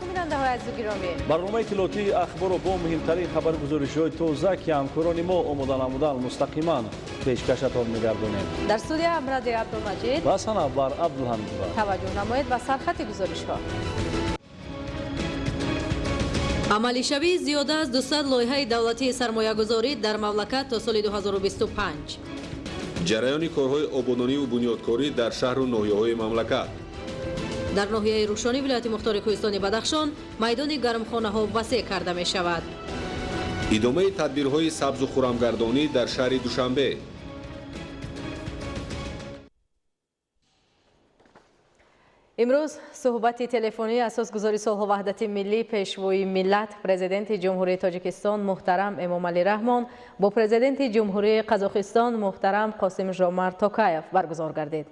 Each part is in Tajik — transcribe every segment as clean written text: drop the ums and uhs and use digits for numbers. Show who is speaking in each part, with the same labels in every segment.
Speaker 1: بیننده‌های عزیز و گرامی،
Speaker 2: برنامه اطلاعاتی اخبار و با مهمترین خبرگزاری‌های تازه که همکاران ما آماده نمودن مستقیما پیشکشتان می‌گردانیم.
Speaker 1: در استودیو امراد عبدالمجید
Speaker 2: و سنابر عبدالحمید.
Speaker 1: توجه نمایید به سرخط گزارش‌ها. عملی شوی زیاده از 200 لایحه دولتی سرمایه‌گذاری در مملکت تا سال 2025.
Speaker 3: جریان کارهای آبادانی و بنیادکاری در شهر و ناحیه‌های مملکت.
Speaker 1: در ناحیه روشانی ولایت مختار کوهستان بدخشان میدان گرمخانه‌ها وسیع کرده می شود.
Speaker 3: ادامه تدبیرهای سبز و خرمگردانی در شهر دوشنبه.
Speaker 1: امروز صحبت تلفنی اساسگذاری صلح و وحدت ملی پیشوای ملت پرزیدنت جمهوری تاجیکستان محترم امامعلی رحمان با پرزیدنت جمهوری قزاقستان محترم قاسم ژامارت توکایف برگزار گردید.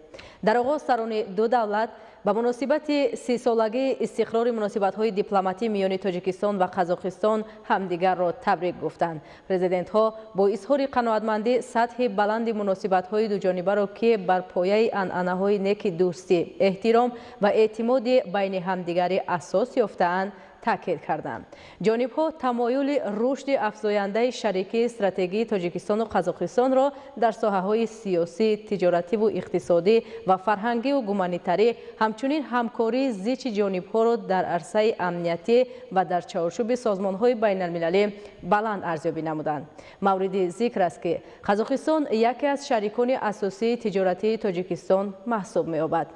Speaker 1: در آغاز سران دو دولت به مناسبت 30 سالگی استقرار مناسبت‌های دیپلماتی میان تاجیکستان و قزاقستان همدیگر را تبریک گفتند. پرزیدنت‌ها با اظهار قناعتمندی سطح بلند مناسبت‌های دو جانبه را که بر پایه عنعنه‌های نیک دوستی، احترام و اعتماد بین همدیگر اساس یافته‌اند تاکید کردند. جانب‌ها تمایل رشد افزاینده شریکی استراتژی تاجیکستان و قزاقستان را در ساحه‌های سیاسی، تجارتی و اقتصادی و فرهنگی و گومانیتاری همچنین همکاری زیچ جانب‌ها را در عرصه امنیتی و در چارچوب سازمان‌های بین‌المللی بلند ارزیابی نمودند. مورد ذکر است که قزاقستان یکی از شریکان اساسی تجارتی تاجیکستان محسوب می‌یابد.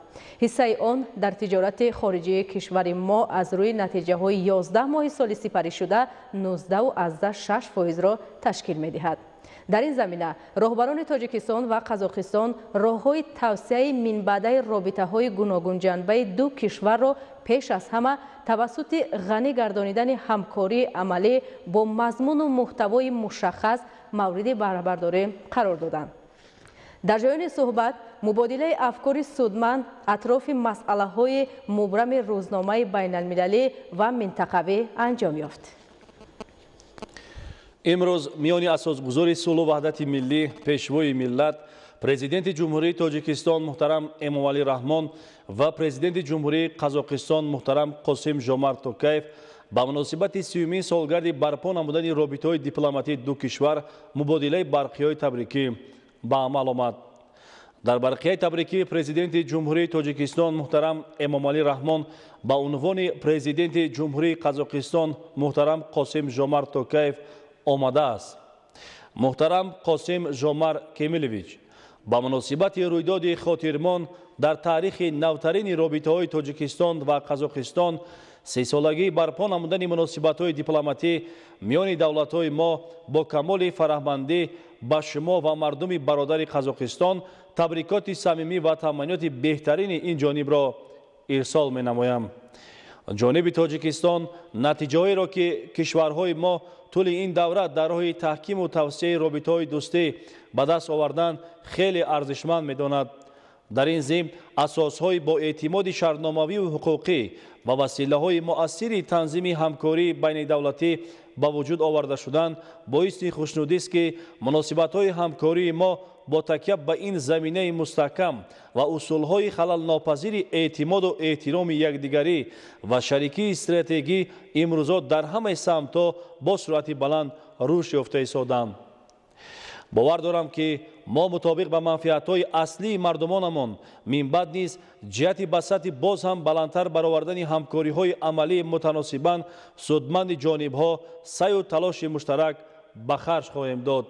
Speaker 1: حصه آن در تجارت خارجی کشور ما از روی نتیجه های 11 ماه سال سپری شده 19.6% را تشکیل می دهد. در این زمینه راهبران تاجیکستان و قزاقستان راه‌های توسعه منبع رابطه های گوناگون جنبه دو کشور را پیش از همه توسط غنی گردانیدن همکاری عملی با مضمون و محتوای مشخص مورد بهره‌برداری قرار دادند. در جریان صحبت مبادله افکار سودمند اطراف مسئله‌های مبرم روزنامه بین‌المللی و منطقوی انجام یافت.
Speaker 2: امروز میان اساسگذار صلح و وحدت ملی پیشوای ملت پرزیدنت جمهوری تاجیکستان محترم امامعلی رحمان و پرزیدنت جمهوری قزاقستان محترم قاسم ژامارت توکایف با مناسبت 30مین سالگرد برپا نمودن رابطه‌های دیپلماتی دو کشور مبادله برقیه‌های تبریکی به عمل آمد. در برقیه تبریکی پرزیدنت جمهوری تاجیکستان محترم امامعلی رحمان با عنوان پرزیدنت جمهوری قزاقستان محترم قاسم ژامارت توکایف آمده است. محترم قاسم ژامارت کمیلویچ با مناسبت رویداد خاطرمان در تاریخ نوترین رابطه‌های تاجیکستان و قزاقستان 30 سالگی برپا نمودن مناسبت‌های دیپلماتی میان دولت‌های ما با کمال فرهمندی به شما و مردم برادر قزاقستان تبریکات صمیمی و تمنیات بهترین این جانب را ارسال می‌نمایم. جانب تاجیکستان نتیجه‌ای را که کشورهای ما طول این دوره در راه تحکیم و توسعه رابطه‌های دوستی به دست آوردن خیلی ارزشمند می‌داند. در این ضمن اساس‌های با اعتماد شهرناموی و حقوقی و وسیله‌های مؤثر تنظیم همکاری بین دولتی با وجود آورده شدن باعث خوشنودی است که مناسبت‌های همکاری ما با تکیه به این زمینه مستحکم و اصول‌های خلل ناپذیر اعتماد و احترام یکدیگری و شریکی استراتژی امروزه در همه سمت‌ها با سرعت بلند رشد یافته ایستادند. باور دارم که ما مطابق به منفعت‌های اصلی مردمانمان من بعد نیز جهت به سطح باز هم بلندتر برآوردن همکاری‌های عملی متناسباً سودمند جانب‌ها سعی و تلاش مشترک به خرج خواهیم داد.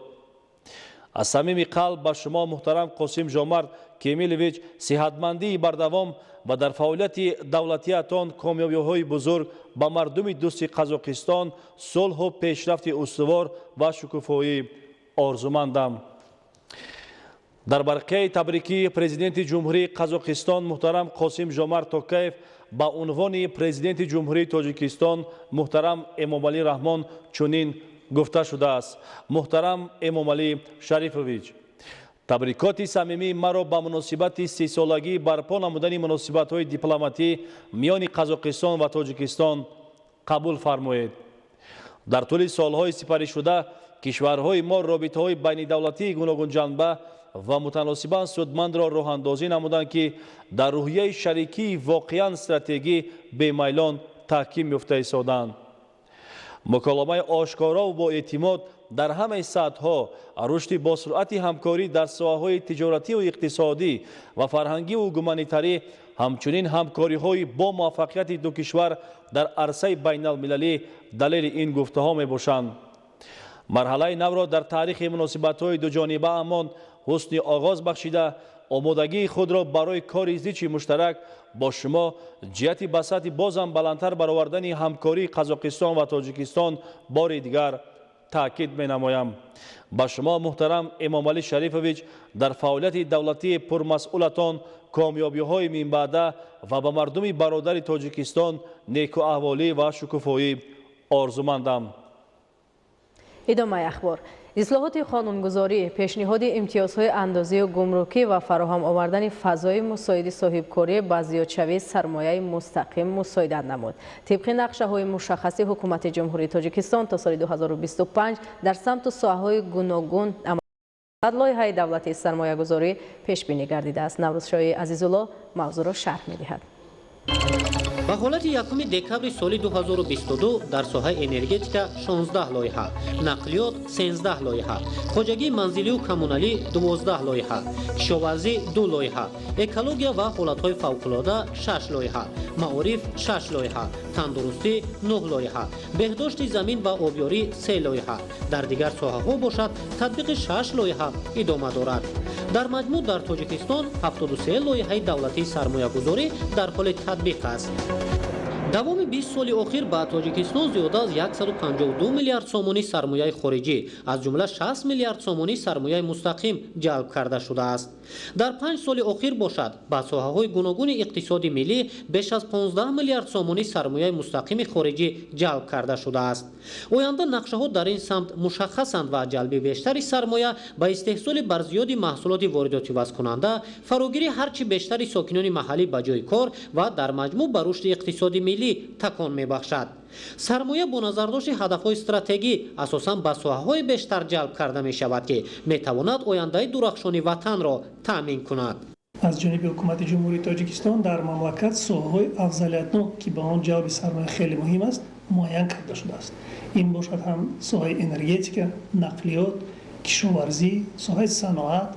Speaker 2: از صمیم قلب به شما محترم قاسم ژامارت کمیلویچ صحتمندی بردوام و در فعالیت دولتیتان کامیابی‌های بزرگ به مردم دوست قزاقستان صلح و پیشرفت استوار و شکوفایی آرزومندم. در برقیه تبریکی پرزیدنت جمهوری قزاقستان محترم قاسم ژامارت توکایف با عنوان پرزیدنت جمهوری تاجیکستان محترم امامعلی رحمان چنین گفته شده است: محترم امامعلی شریفویچ، تبریکات صمیمی مرا به مناسبت 30 سالگی برپا نمودن مناسبت‌های دیپلماتی میان قزاقستان و تاجیکستان قبول فرمایید. در طول سالهای سپری شده کشورهای ما رابطه‌های بین دولتی گوناگون جنبه و متناسباً سودمند را راه‌اندازی نمودند که در روحیه شریکی واقعاً استراتژی به میلان таҳким ёфта истоданд. муколамаи ошкорову боэътимод дар ҳамаи сатҳҳо, рушди босуръати ҳамкорӣ дар соҳаҳои тиҷоративу иқтисодӣ ва фарҳангиву гуманитарӣ, ҳамчунин ҳамкориҳои бо муваффақияти ду кишвар дар арсаи байналмилалӣ далели ин гуфтаҳо мебошанд. марҳалаи навро дар таърихи муносибатҳои дуҷонибаамон ҳусни оғоз бахшида, омодагии худро барои кори зичи муштарак бо шумо ҷиҳати ба сатҳи бозам баландтар баровардани ҳамкории Қазоқистон ва Тоҷикистон бори дигар таъкид менамоям. ба шумо муҳтарам Эмомалӣ Шарифович дар фаъолияти давлатии пурмасъулатон комёбиҳои минбаъда ва ба мардуми бародари Тоҷикистон некуаҳволӣ ва шукуфоӣ орзумандам.
Speaker 1: идомаи ахбор. ислоҳоти қонунгузорӣ, пешниҳоди имтиёзҳои андозию гумрукӣ ва фароҳам овардани фазои мусоиди соҳибкорӣ ба зиёдшавии сармояи мустақим мусоидат намуд. тибқи нақшаҳои мушаххаси ҳукумати ҷумҳурии Тоҷикистон то соли 2025 дар самту соҳаҳои гуногун лоиҳаи давлатии сармоягузорӣ пешбинӣ гардидааст. Наврӯзшоҳи Азизулло мавзӯъро шарҳ медиҳад.
Speaker 4: ба ҳолати 1 декабри соли 2022 дар соҳаи энергетика 16 лоиҳа, нақлиёт 13 лоиҳа, хоҷагии манзилию коммуналӣ 12 лоиҳа, кишоварзӣ 2 лоиҳа, экология ва ҳолатҳои фавқулода 6 лоиҳа, маориф 6 лоиҳа, тандурустӣ 9 лоиҳа, беҳдошти замин ва обёрӣ 3 лоиҳа. дар дигар соҳаҳо бошад татбиқи 6 лоиҳа идома дорад. дар маҷмӯъ дар Тоҷикистон 73 лоиҳаи давлатии сармоягузорӣ дар ҳоли татбиқ аст. давоми 20 соли охир ба Тоҷикистон зиёда аз 152 миллиард сомонӣ сармояи хориҷӣ, аз ҷумла 60 миллиард сомонӣ сармояи мустақим ҷалб карда шудааст. дар 5 соли охир бошад ба соҳаҳои гуногуни иқтисоди миллӣ беш аз 15 миллиард сомонӣ сармояи мустақими хориҷӣ ҷалб карда шудааст. оянда нақшаҳо дар ин самт мушаххасанд ва ҷалби бештари сармоя ба истеҳсоли барзиёди маҳсулоти воридотӣ вазкунанда, фарогирӣ ҳарчи бештари сокинони маҳаллӣ ба ҷойи кор ва дар маҷмӯъ ба рушди иқтисоди миллӣ такон мебахшад. сармоя бо назардошти ҳадафҳои стратегӣ асосан ба соҳаҳои бештар ҷалб карда мешавад, ки метавонад ояндаи дурахшони ватанро таъмин кунад.
Speaker 5: аз ҷониби ҳукумати ҷумҳурии Тоҷикистон дар мамлакат соҳаҳои авзалиятнок, ки ба он ҷалби сармоя хеле муҳим аст, муайян карда шудааст. ин бошад ҳам соҳаи энергетика, нақлиёт, кишоварзӣ, соҳаи саноат,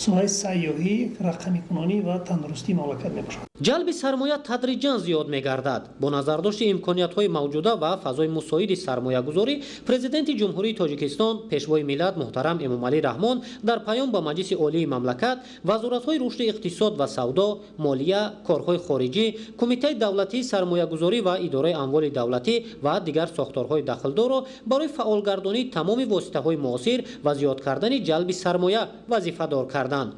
Speaker 5: соҳаи сайёҳӣ, рақамикунонӣ ва тандурустии мамлакат мебошад. ҷалби
Speaker 4: сармоя тадриҷан зиёд мегардад. бо назардошти имкониятҳои мавҷуда ва фазои мусоиди сармоягузорӣ, президенти ҷумҳурии Тоҷикистон, пешвои миллат муҳтарам Эмомалӣ Раҳмон дар паём ба Маҷлиси олии мамлакат, вазоратҳои рушди иқтисод ва савдо, молия, корҳои хориҷӣ, кумитаи давлатии сармоягузорӣ ва идораи амволи давлатӣ ва дигар сохторҳои дахлдорро барои фаъолгардонии тамоми воситаҳои муосир ва зиёд кардани ҷалби сармоя вазифадор карданд.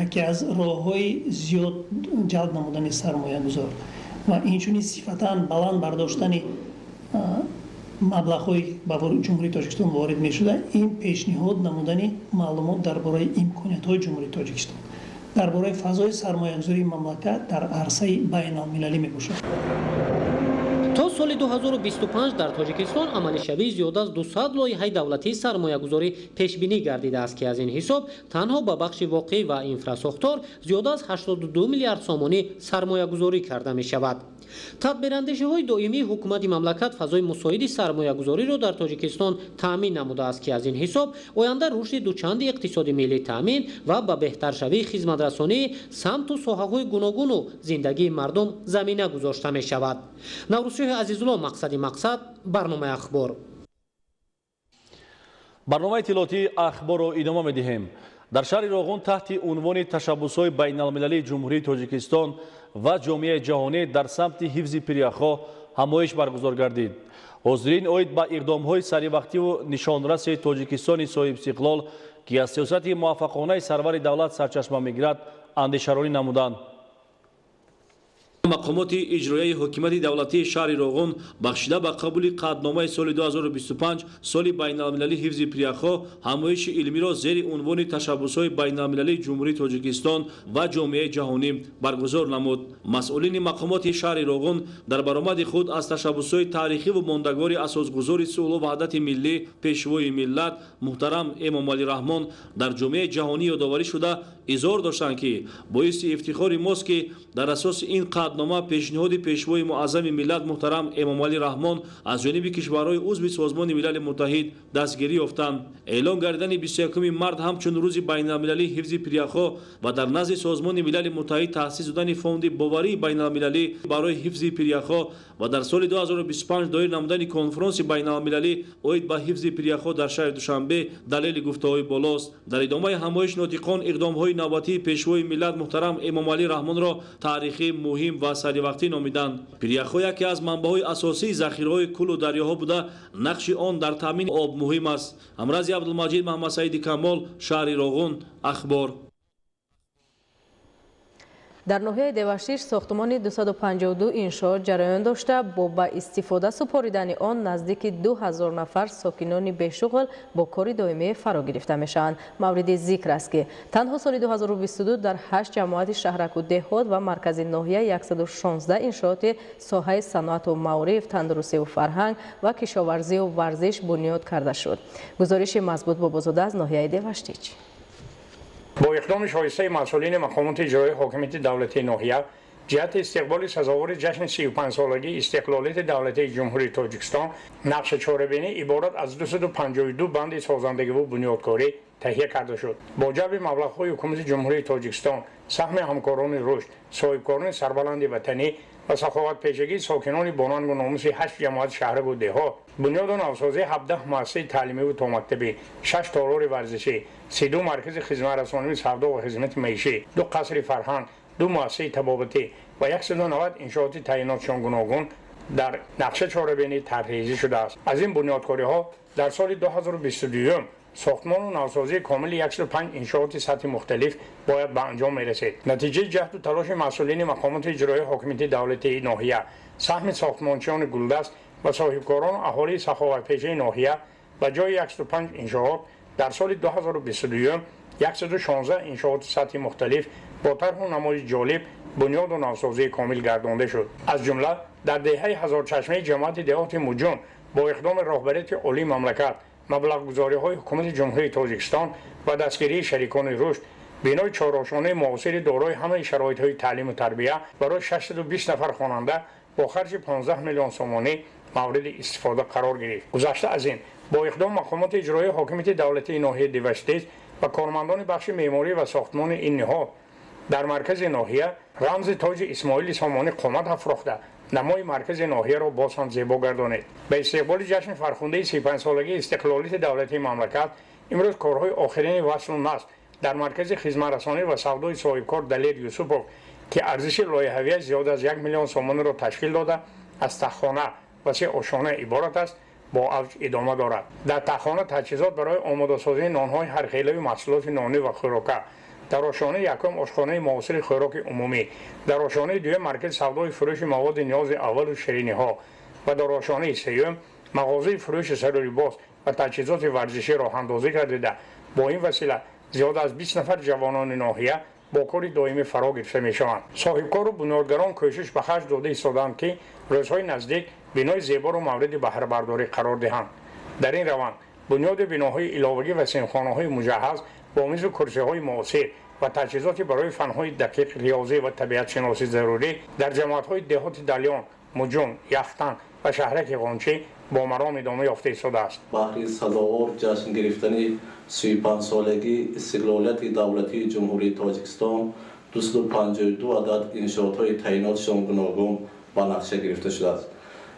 Speaker 5: яке аз роҳҳои зиёд ҷалб намудани сармоягузор ва инчунин сифатан баланд бардоштани маблағҳои ба ҷумҳурии Тоҷикистон ворид мешуда, ин пешниҳод намудани маълумот дар бораи имкониятҳои ҷумҳурии Тоҷикистон, дар бораи фазои сармоягузории мамлакат дар арсаи байналмилалӣ мебошад.
Speaker 4: то соли 2025 дар Тоҷикистон амалишавии зиёда аз 200 лоиҳаи давлатии сармоягузорӣ пешбинӣ гардидааст, ки аз ин ҳисоб танҳо ба бахши воқеӣ ва инфрасохтор зиёда аз 82 миллиард сомонӣ сармоягузорӣ карда мешавад. тадбирандешиҳои доимии ҳукумати мамлакат фазои мусоиди сармоягузориро дар Тоҷикистон таъмин намудааст, ки аз ин ҳисоб оянда рушди дучанди иқтисоди миллӣ таъмин ва ба беҳтаршавии хизматрасонии самту соҳаҳои гуногуну зиндагии мардум замина гузошта мешавад. Наврӯзшоҳи Азизулло, мақсади мақсад, барномаи ахбор.
Speaker 2: барномаи иттилоотии ахборро идома медиҳем. дар шаҳри Роғун таҳти унвони tashabbusҳои байналмилалии ҷумҳурии Тоҷикистон ва ҷомеаи ҷаҳонӣ дар самти ҳифзи пиряхҳо ҳамоиш баргузор гардид. ҳозирин оид ба иқдомҳои саривақтиву нишонраси Тоҷикистони соҳибистиқлол, ки аз сиёсати муваффақонаи сарвари давлат сарчашма мегирад, андешаронӣ намуданд. мақомоти иҷроияи ҳокимияти давлатии шаҳри Роғун бахшида ба қабули қаъдномаи соли 2025 соли байналмилалии ҳифзи пиряхҳо ҳамоиши илмиро зери унвони tashabbusҳои байналмилалии ҷумҳурии Тоҷикистон ва ҷомеаи ҷаҳонӣ баргузор намуд. масъулини мақомоти шаҳри Роғун дар баромади худ аз tashabbusҳои таърихиву мондагори асосгузори сулҳу ваҳдати миллӣ, пешвои миллат муҳтарам Эмомалӣ Раҳмон дар ҷомеаи ҷаҳонӣ ёдоварӣ шуда изҳор доштанд, ки боиси ифтихори мост, ки дар асоси ин қаъднома ваъднома пешниҳоди пешвои муаззами миллат муҳтарам эмомалӣ раҳмон аз ҷониби кишварҳои узви созмони милали муттаҳид дастгирӣ ёфтанд. Эълон гардидани 21 март ҳамчун рӯзи байналмилалии ҳифзи пиряхҳо ва дар назди созмони милали муттаҳид таъсис додани фонди боварии байналмилалӣ барои ҳифзи пиряхҳо ва дар соли 2025 доир намудани конфронси байналмилалӣ оид ба ҳифзи пиряхҳо дар шаҳри Душанбе далели гуфтаҳои болост. дар идомаи ҳамоиш нотиқон иқдомҳои навбатии пешвои миллат муҳтарам эмомалӣ раҳмонро таърихӣ, муҳим ва саривақтӣ номиданд. пиряхҳо яке аз манбаъҳои асосии захираҳои кӯлу дарёҳо буда нақши он дар таъмини об муҳим аст. амрази абдулмаҷид маҳмадсаиди камол, шаҳри Роғун, ахбор.
Speaker 1: дар ноҳияи Деваштиш сохтмони 252 иншоот ҷараён дошта, бо ба истифода супоридани он наздики 2000 нафар сокинони бешуғл бо кори доимӣ фаро гирифта мешаванд. мавриди зикр аст ки танҳо соли 2022 дар 8 ҷамоати шаҳраку деҳот ва маркази ноҳия 116 иншооти соҳаи саноату маориф, тандурустиву фарҳанг ва кишоварзию варзиш бунёд карда шуд. гузориши Мазбут Бобозода аз ноҳияи Деваштич.
Speaker 6: با اقدام شایسته مسئولین مقامات اجرایی حاکمیت دولتی ناحیه جهت استقبال سزاوار جشن 35 سالگی استقلالیت دولتی جمهوری تاجیکستان نقش چاره‌بینی عبارت از 252 بند سازندگی و بنیادکاری تهیه کرده شد. با جلب مبلغ‌های حکومت جمهوری تاجیکستان، سهم همکاران رشد، صاحبکاران سربلند وطنی و سخاوت پیشگی ساکنان بانند و ناموس 8 جماعت شهر و دهات، بنیاد نوسازی 17 مؤسسه تعلیمی و تا مکتبی، 6 تالار ورزشی، 32 مرکز خدمت رسانی سودا و خدمات معیشی، 2 قصر فرهنگ، 2 مؤسسه طبابتی و 190 انشاءات تعییناتشان گوناگون در نقشه چاره‌بینی طرح‌ریزی شده است. از این بنیادکاری‌ها در سال 2022 ساختمان و نوسازی کامل 105 انشاءات سطح مختلف باید به انجام میرسید. نتیجه جهد و تلاش مسئولین مقامات اجرایی حاکمیت دولتی ناحیه، سهم ساختمانچیان گلدست و صاحبکاران اهالی سخاوت‌پیشه ناحیه و جای 105 انشاءات در سال 2022 116 انشاءات سطح مختلف با طرح و نمای جالب بنیاد و نوسازی کامل گردانده شد. از جمله در دهه هزار چشمه جماعت دهات موجون با اقدام رهبریت عالی مملکت، مبلغ‌گذاری‌های حکومت جمهوری تاجیکستان و دستگیری شریکان رشد بنای چهارآشانه معاصر دارای همه شرایط‌های تعلیم و تربیت برای 620 نفر خواننده با خرج 15 میلیون سومانی مورد استفاده قرار گرفت. گذشته از این با اقدام مقامات اجرایی حاکمیت دولتی ناحیه دیوشتیج و کارمندان بخش معماری و ساختمان این نهاد در مرکز ناحیه رمز تاج اسماعیل سامانی قامت افراخته نمای مرکز ناحیه را باز هم زیبا گردانید. به استقبال جشن فرخنده 35 سالگی استقلالیت دولتی مملکت امروز کارهای آخرین وصل و نصب در مرکز خدمت رسانی و سودای صاحبکار دلیر یوسفوف که ارزش لایحه‌ای زیاد از 1 میلیون سومانی را تشکیل داده از تخانه و 3 آشانه عبارت است با اوج ادامه دارد. در تخانه تجهیزات برای آماده سازی نان‌های هرخیله و محصولات نانی و خوراکه، در آشانه یکم آشخانه معاصر خوراک عمومی، در آشانه دوم مرکز سودای فروش مواد نیاز اول و شیرینی‌ها و در آشانه سوم مغازه فروش سر و لباس و تجهیزات ورزشی راه اندازی کرده. با این وسیله زیاد از 20 نفر جوانان ناحیه با کار دائمی فرا گرفته میشوند. صاحبکار و بنیادگران کوشش به خرج داده ایستادند که روزهای نزدیک بنای زیبا را مورد بهره برداری قرار دهند. در این روند بنیاد بناهای علاوگی و سیمخانه‌های مجهز با میز و کرسی‌های معاصر و تجهیزات برای فن‌های دقیق ریاضی و طبیعت شناسی ضروری در جماعت‌های دهات دلیان، موجون، یختن و شهرک قونچی با مرام ادامه یافته ایستاده است.
Speaker 7: بهر سزاوار جشن گرفتن 35 سالگی استقلالیت دولتی جمهوری تاجیکستان 252 عدد انشاءات‌های تعییناتشان گوناگون به نقشه گرفته شده است.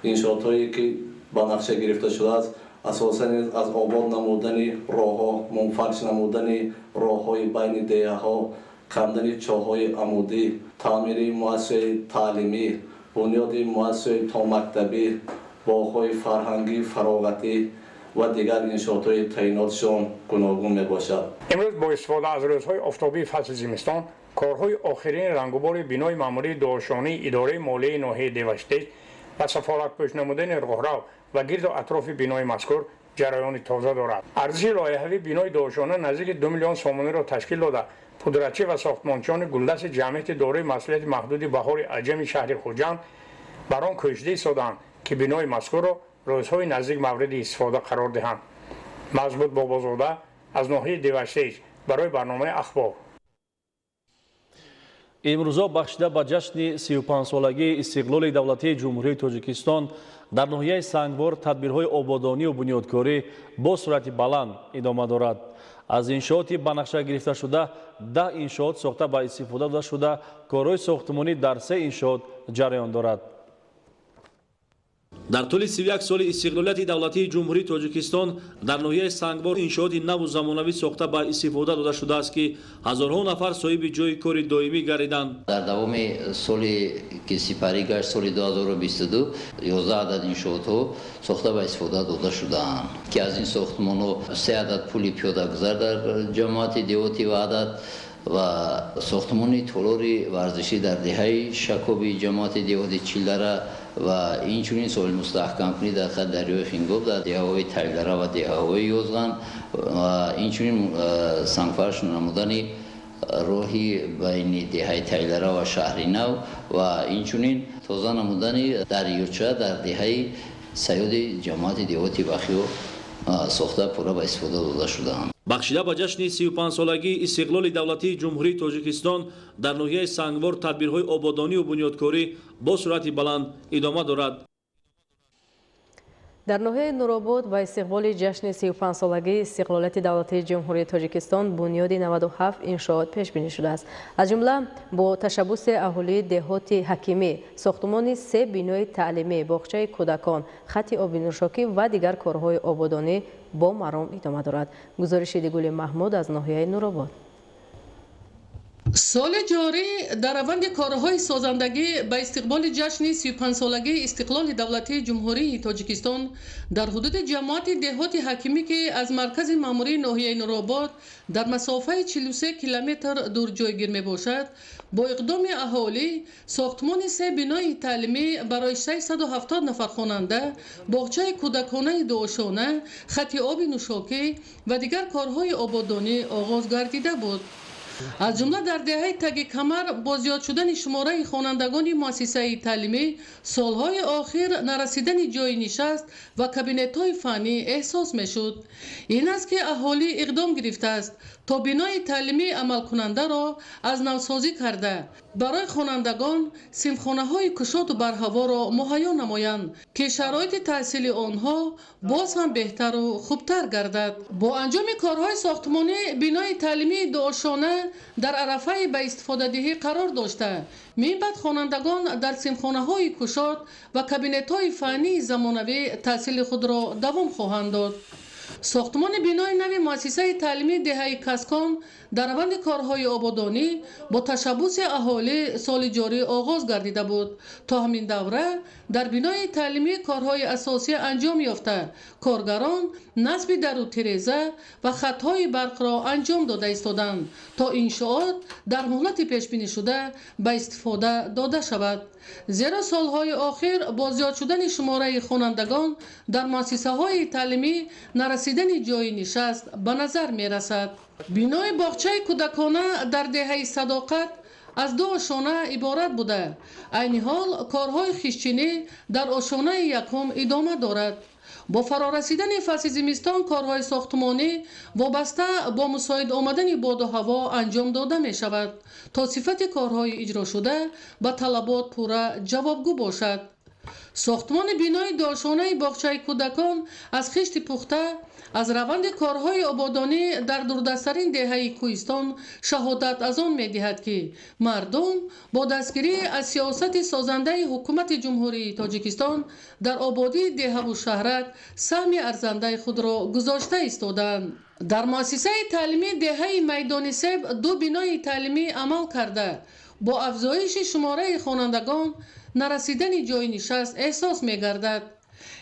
Speaker 7: انشاءات‌هایی که به نقشه گرفته شده است اساساً از آباد نمودن راه‌ها، منفرش نمودن راه‌های بین دهه‌ها، کندن چاه‌های عمودی، تعمیر مؤسسه تعلیمی، بنیاد مؤسسه تا مکتبی، باغ‌های فرهنگی فراغتی و دیگر انشاءات‌های تعییناتشان گوناگون میباشد.
Speaker 6: امروز با استفاده از روزهای آفتابی فصل زمستان کارهای آخرین رنگوبار بنای معماری دوآشانه اداره مالی ناحیه دیوشتیج و سفالت‌پوش نمودن راهرو و گرد و اطراف بنای مذکور جریان تازه دارد. ارزش لایحه‌ای بنای دوآشانه نزدیک 2 میلیون سومانی را تشکیل داده. پودرچی و ساختمانچیان گلدست جمعیت دارای مسئولیت محدود بهار عجم شهر خوجند بر آن کوشیده ایستادند که بنای مذکور را روزهای نزدیک مورد استفاده قرار دهند. مضبوط بابازاده از ناحیه دیوشتیج برای برنامه اخبار.
Speaker 2: امروزا بخشیده به جشن 35 سالگی استقلال دولتی جمهوری تاجیکستان در ناحیه سنگوار تدبیرهای آبادانی و بنیادکاری با سرعت بلند ادامه دارد. از انشاءات به نقشه گرفته شده 10 انشاءات ساخته به استفاده داده شده کارهای ساختمانی در 3 انشاءات جریان دارد. در طول 31 سال استقلالیت دولتی جمهوری تاجیکستان در ناحیه سنگوار انشاءات نو و زمانوی ساخته به استفاده داده شده است که هزارها نفر صاحب جای کار دائمی گردیدند.
Speaker 8: در دوام سالی که سپری گشت سال 2022 11 عدد انشاءات ها ساخته به استفاده داده شدند که از این ساختمان ها 3 عدد پل پیاده‌گذر در جماعت دیهاتی و عدد و ساختمان تالاری ورزشی در دهه شکوبی جماعت دیهاتی چیلره و اینچنین سوال مستحکم کنی در خط دریای خنگاب در دهه‌های تایلره و دهه‌های یوزغان و اینچنین سنگفرش نمودن راهی بین دهه تایلره و شهر نو و اینچنین تازه نمودن دریاچه در دهه سیاد جماعت دیهاتی بخیو ساخته پورا به استفاده داده شدند.
Speaker 2: بخشیده به جشن 35 سالگی استقلال دولتی جمهوری تاجیکستان در ناحیه سنگوار تدبیرهای آبادانی و بنیادکاری با سرعت بلند ادامه دارد.
Speaker 1: در ناحیه نورآباد با استقبال جشن 35 سالگی استقلالیت دولتی جمهوری تاجیکستان بنیاد 97 انشاءات پیش بینی شده است. از جمله با تشبث اهالی دهات حکیمی، ساختمان 3 بینای تعلیمی، باغچه کودکان، خط آب نوشاکی و دیگر کارهای آبادانی با مرام ادامه دارد. گزارش دیگل محمود از ناحیه نورآباد.
Speaker 9: سال جاری در روند کارهای سازندگی به استقبال جشن 35 سالگی استقلال دولتی جمهوری تاجیکستان در حدود جماعت دهات حکیمی که از مرکز ماموری ناحیه نورآباد در مسافه 43 کیلومتر دور جایگیر می باشد، با اقدام اهالی ساختمان 3 بینای تعلیمی برای 670 نفر خواننده، باغچه کودکانه دوشانه، خط آب نوشاکی و دیگر کارهای آبادانی آغاز گردیده بود. از جمله در دهه تگ کمر با زیاد شدن شماره خوانندگان مؤسسه تعلیمی سالهای آخر نرسیدن جای نشست و کابینت‌های فنی احساس می‌شد. این است که اهالی اقدام گرفته است تا بینای تعلیمی عمل کننده را از نوسازی کرده برای خوانندگان سیمخانه‌های کشاد و برهوا را مهیا نمایند که شرایط تحصیل آنها باز هم بهتر و خوبتر گردد. با انجام کارهای ساختمانی بینای تعلیمی دوشانه در عرفه به استفاده دهی قرار داشته، می‌باید خوانندگان در سیمخانه‌های کشاد و کابینت‌های فنی زمانوی تحصیل خود را دوام خواهند داد. ساختمان بینای نوی مؤسسه تعلیمی دهه کسکان در روند کارهای آبادانی با تشبث اهالی سال جاری آغاز گردیده بود. تا همین دوره در بینای تعلیمی کارهای اساسی انجام یافته، کارگران نصب در و تیرزه و خطهای برق را انجام داده ایستادند تا انشاءات در مهلت پیش بینی شده به استفاده داده شود. زیرا سالهای آخر با زیاد شدن شماره خوانندگان در مؤسسه های تعلیمی نرسیدن جای نشست به نظر می رسد. بینای باغچه کودکانه در دهه صداقت از 2 آشانه عبارت بوده. عین حال کارهای خیشچینی در آشانه یکم ادامه دارد. با فرارسیدن فصل زمستان کارهای ساختمانی وابسته با مساعد آمدن باد و هوا انجام داده می شود تا صفت کارهای اجرا شده به طلبات پورا جوابگو باشد. ساختمان بینای داشانه باغچه کودکان از خشت پخته از روند کارهای آبادانی در دوردستترین دهه کوهستان شهادت از آن می دهد که مردم با دستگیری از سیاست سازنده حکومت جمهوری تاجیکستان در آبادی دهه و شهرک سهم ارزنده خود را گذاشته ایستادند. در مؤسسه تعلیمی دهه میدان سب 2 بینای تعلیمی عمل کرده با افزایش شماره خوانندگان نرسیدن جای نشست احساس می گردد.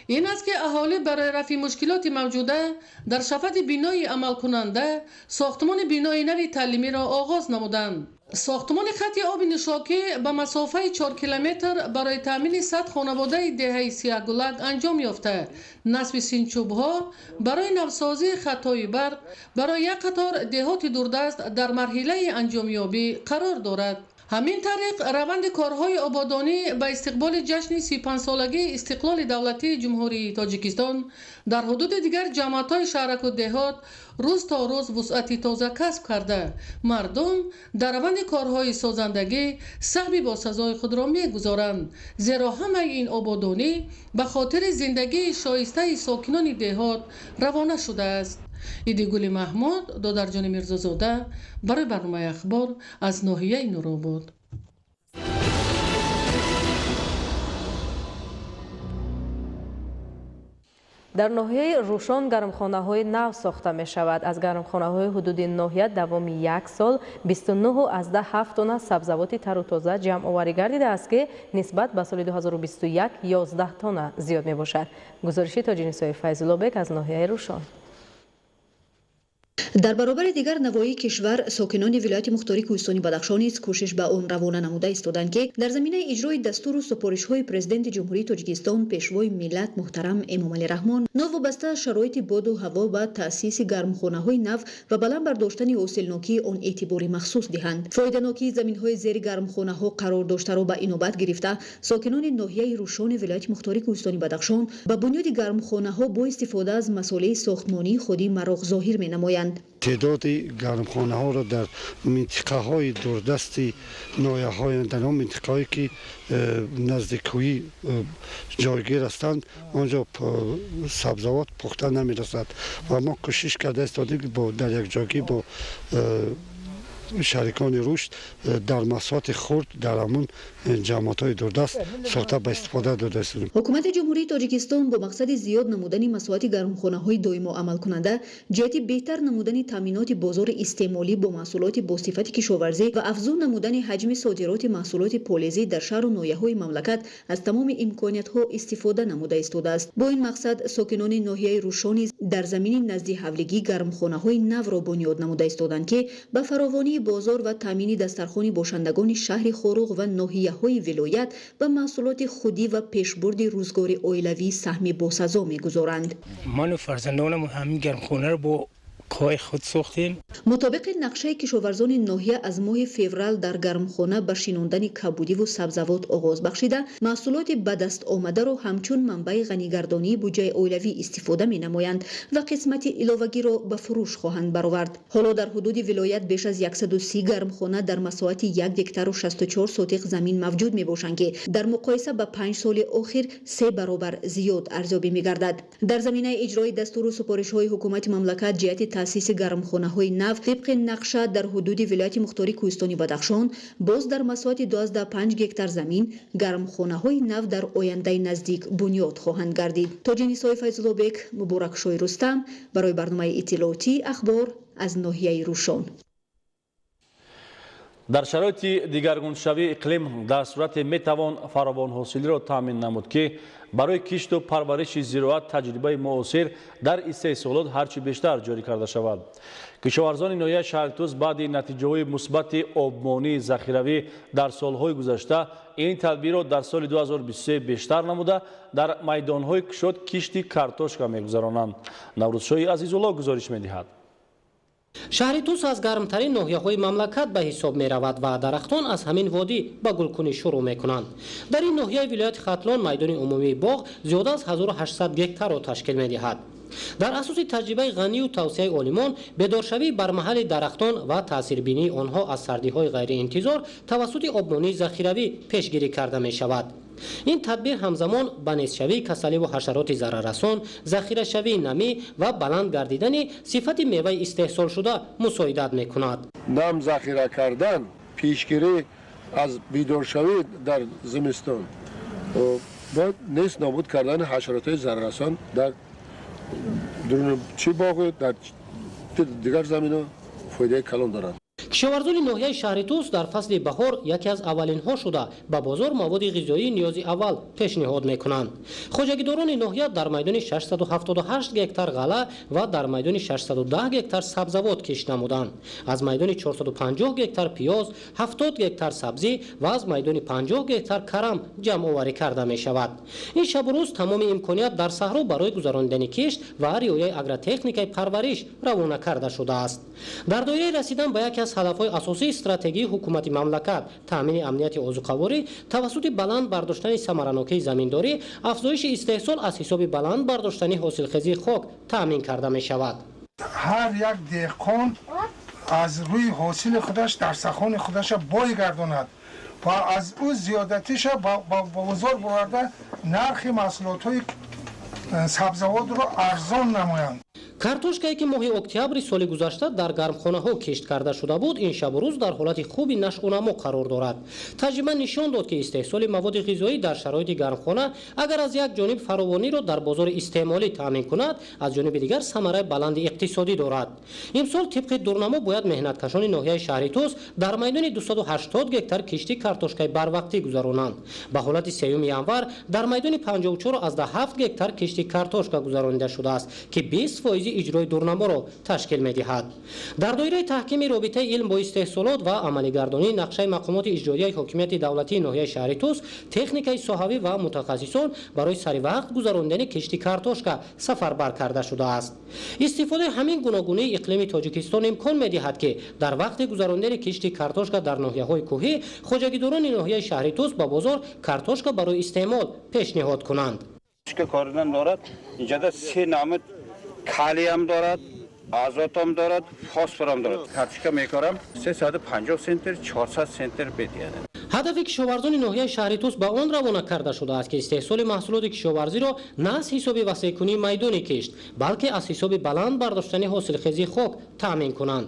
Speaker 9: این است که اهالی برای رفع مشکلات موجوده در شفت بینای عمل کننده ساختمان بینای نوی تعلیمی را آغاز نمودند. ساختمان خط آب نوشاکی به مسافه 4 کیلومتر برای تامین 100 خانواده دهه سیاگلک انجام یافته. نصب سینچوب‌ها برای نوسازی خطهای برق برای یک قطار دهات دوردست در مرحله انجامیابی قرار دارد. ҳамин тариқ раванди корҳои ободонӣ ба истиқболи ҷашни 35-солагии истиқлоли давлатии ҷумҳурии тоҷикистон дар ҳудуди дигар ҷамъиятҳои шаҳраку деҳот рӯз то рӯз вусъати тоза касб карда, мардум дар раванди корҳои созандагӣ саҳми босазои худро мегузоранд, зеро ҳамаи ин ободонӣ ба хотири зиндагии шоистаи сокинони деҳот равона шудааст. идигули маҳмуд, додарҷони мирзозода барои барномаи ахбор аз ноҳияи нуробод.
Speaker 1: дар ноҳияи рӯшон гармхонаҳои нав сохта мешавад. Аз гармхонаҳои ҳудуди ноҳия давоми 1 сол 29.7 тонна сабзавоти тару тоза ҷамъоварӣ гардидааст ки нисбат ба соли 2021 11 тонна зиёд мебошад. гузориши тоҷинисои Файзуллобек аз ноҳияи рӯшон.
Speaker 10: дар баробари дигар навоии кишвар сокинони вилояти мухтории кӯҳистони Бадахшон низ кӯшиш ба он равона намуда истоданд ки дар заминаи иҷрои дастуру супоришҳои президенти ҷумҳурии Тоҷикистон пешвои миллат муҳтарам Эмомалӣ Раҳмон новобаста шароити боду ҳаво ба таъсиси гармхонаҳои нав ва баланд бардоштани ҳосилнокии он эътибори махсус диҳанд. фоиданокии заминҳои зери гармхонаҳо қарор доштаро ба инобат гирифта, сокинони ноҳияи рӯшони вилояти мухтории кӯҳистони Бадахшон ба бунёди гармхонаҳо бо истифода аз масъулаи сохтмонии худи мароғ зоҳир менамоянд.
Speaker 11: تعداد گرمخانه ها را در منطقه های دوردستی ناحیه‌های در آن منطقه هایی که نزدیکی جایگیر هستند آنجا سبزوات پخته نمی رسد و ما کوشش کرده استادیم که در یک جایگی با شریکان رشد در مساحت خرد در همون جماعت‌های دوردست ساخته به استفاده داده است.
Speaker 10: حکومت جمهوری تاجیکستان با مقصد زیاد نمودن مساحت گرمخانه‌های دائم عمل کننده جهت بهتر نمودن تامینات بازار استعمالی با محصولات با صفت کشاورزی و افزون نمودن حجم صادرات محصولات پولیزی در شهر و ناحیه‌های مملکت از تمام امکانات‌ها استفاده نموده ایستاده است. با این مقصد ساکنان ناحیه روشان در زمین نزدیک حولگی گرمخانه‌های نو را بنیاد نموده ایستادند که به فراوانی بازار و تامین دسترخوان باشندگان شهر خاروغ و ناحیه‌های ولایت به محصولات خودی و پیشبرد روزگار عائلوی سهم باسزا می‌گذارند.
Speaker 12: من و فرزندانم همین گرمخانه رو با کای خود ساختیم.
Speaker 10: مطابق نقشه کشاورزان ناحیه از ماه فوریه در گرمخانه به شیناندن کبودی و سبزوات آغاز بخشیده، محصولات به دست آمده را همچون منبع غنیگردانی بودجه عائلوی استفاده می‌نمایند و قسمت علاوه‌ای را به فروش خواهند برآورد. حالا در حدود ولایت بیش از 130 گرمخانه در مساحت 1 هکتار و 64 سوتق زمین موجود میباشند که در مقایسه با 5 سال اخیر 3 برابر زیاد ارزیابی می‌گردد. در زمینه اجرای دستور و سپارش‌های حکومت مملکت جهت تأسیس گرمخانه‌های نو طبق نقشه در حدود ولایت مختاری کوهستانی بدخشان باز در مساحت 12.5 هکتار زمین گرمخانه‌های نو در آینده نزدیک بنیاد خواهند گردید. تاج‌نسای فیض‌الله مبارک شوی رستم برای برنامه اطلاعاتی اخبار از ناحیه روشن.
Speaker 2: در شرایط دیگرگونشوی اقلیم در صورت میتوان فراوان حاصلی را تامین نمود که برای کشت و پرورش زراعت تجربه معاصر در استحصالات هرچی بیشتر جاری کرده شود. کشاورزان ناحیه شهرتوز بعد نتیجه‌های مثبت آبمانی ذخیروی در سالهای گذشته این تدبیر را در سال 2023 بیشتر نموده در میدان‌های کشت کشت کارتوشکا می‌گذرانند. نوروزشاه عزیزالله گزارش می‌دهد.
Speaker 4: شهر توس از گرمترین ناحیه‌های مملکت به حساب می‌رود و درختان از همین وادی به گلکنی شروع می‌کنند. در این ناحیه ولایت ختلان میدان عمومی باغ زیاد از 1800 هکتار را تشکیل می‌دهد. در اساس تجربه غنی و توصیه عالمان بیدارشوی بر محل درختان و تاثیربینی آنها از سردی‌های غیر انتظار توسط آبمانی ذخیروی پیشگیری کرده می‌شود. این تدبیر همزمان به نیستشوی کسلی و حشرات ضرررسان، ذخیره شوی نمی و بلند گردیدن صفت میوه استحصال شده مساعدت می‌کند.
Speaker 13: نم ذخیره کردن، پیشگیری از بیدارشوی در زمستان و نیست نابود کردن حشرات ضرررسان در درون چی باغ در دیگر زمین‌ها فایده کلان دارند.
Speaker 4: کشاورزان ناحیه شهر توس در فصل بهار یکی از اولین ها شده به بازار مواد غذایی نیازی اول پیشنهاد میکنند. خواجگیداران ناحیه در میدان 678 هکتار غله و در میدان 610 هکتار سبزوات کشت نمودند. از میدان 450 هکتار پیاز، 70 هکتار سبزی و از میدان 50 هکتار کرم جمع آوری کرده می شود. این شب و روز تمام امکانات در صحرا برای گذراندن کشت و رعایت اگرتکنیک پرورش روانه کرده شده است. در دایره رسیدن به یکی از ҳадафҳои асосии стратегии ҳукумати мамлакат таъмини амнияти озуқаворӣ тавассути баланд бардоштани самаранокии заминдорӣ, афзоиши истеҳсол аз ҳисоби баланд бардоштани ҳосилхезии хок таъмин карда мешавад.
Speaker 14: ҳар як деҳқон аз рӯи ҳосили худаш дарсахони худаша бой гардонад ва аз ӯ зиёдатиша ба бозор бурда нархи маҳсулотҳои сабзавотро арзон намоянд.
Speaker 4: картошкае ки моҳи октябри соли гузашта дар гармхонаҳо кишт карда шуда буд, ин шабу рӯз дар ҳолати хуби нашъунамо қарор дорад. таҷриба нишон дод ки истеҳсоли маводи ғизоӣ дар шароити гармхона агар аз як ҷониб фаровониро дар бозори истеъмолӣ таъмин кунад, аз ҷониби дигар самараи баланди иқтисодӣ дорад. имсол тибқи дурнамо бояд меҳнаткашони ноҳияи шаҳри Тус дар майдони 280 гектар кишти картошкаи барвақтӣ гузаронанд. ба ҳолати 3 январ дар майдони 54,7 гектар кишти картошка гузаронида шудааст ки 20% иҷрои дурнаморо ташкил медиҳад. дар доираи таҳкими робитаи илм бо истеҳсолот ва амалигардонии нақшаи мақомоти иҷроияи ҳокимияти давлатии ноҳияи шаҳри Тус, техникаи соҳавӣ ва мутахассисон барои саривақт гузарондани кишти картошка сафарбар карда шудааст. истифодаи ҳамин гуногунии иқлими Тоҷикистон имкон медиҳад ки дар вақти гузарондани кишти картошка дар ноҳияҳои кӯҳӣ хоҷагидорони ноҳияи шаҳри Тус ба бозор картошка барои истеъмол пешниҳод кунанд.
Speaker 15: کاردن دارد اینجا 3 نمود کالی هم دارد، آزوت هم دارد، فسفر هم دارد. کارتشکا میکارم 350 سنتر 400 سنتر بدهد.
Speaker 4: ҳадафи кишоварзони ноҳияи шаҳри Тус ба он равона карда шудааст ки истеҳсоли маҳсулоти кишоварзиро на аз ҳисоби васеъкунии майдони кишт, балки аз ҳисоби баланд бардоштани ҳосилхезии хок таъмин кунанд.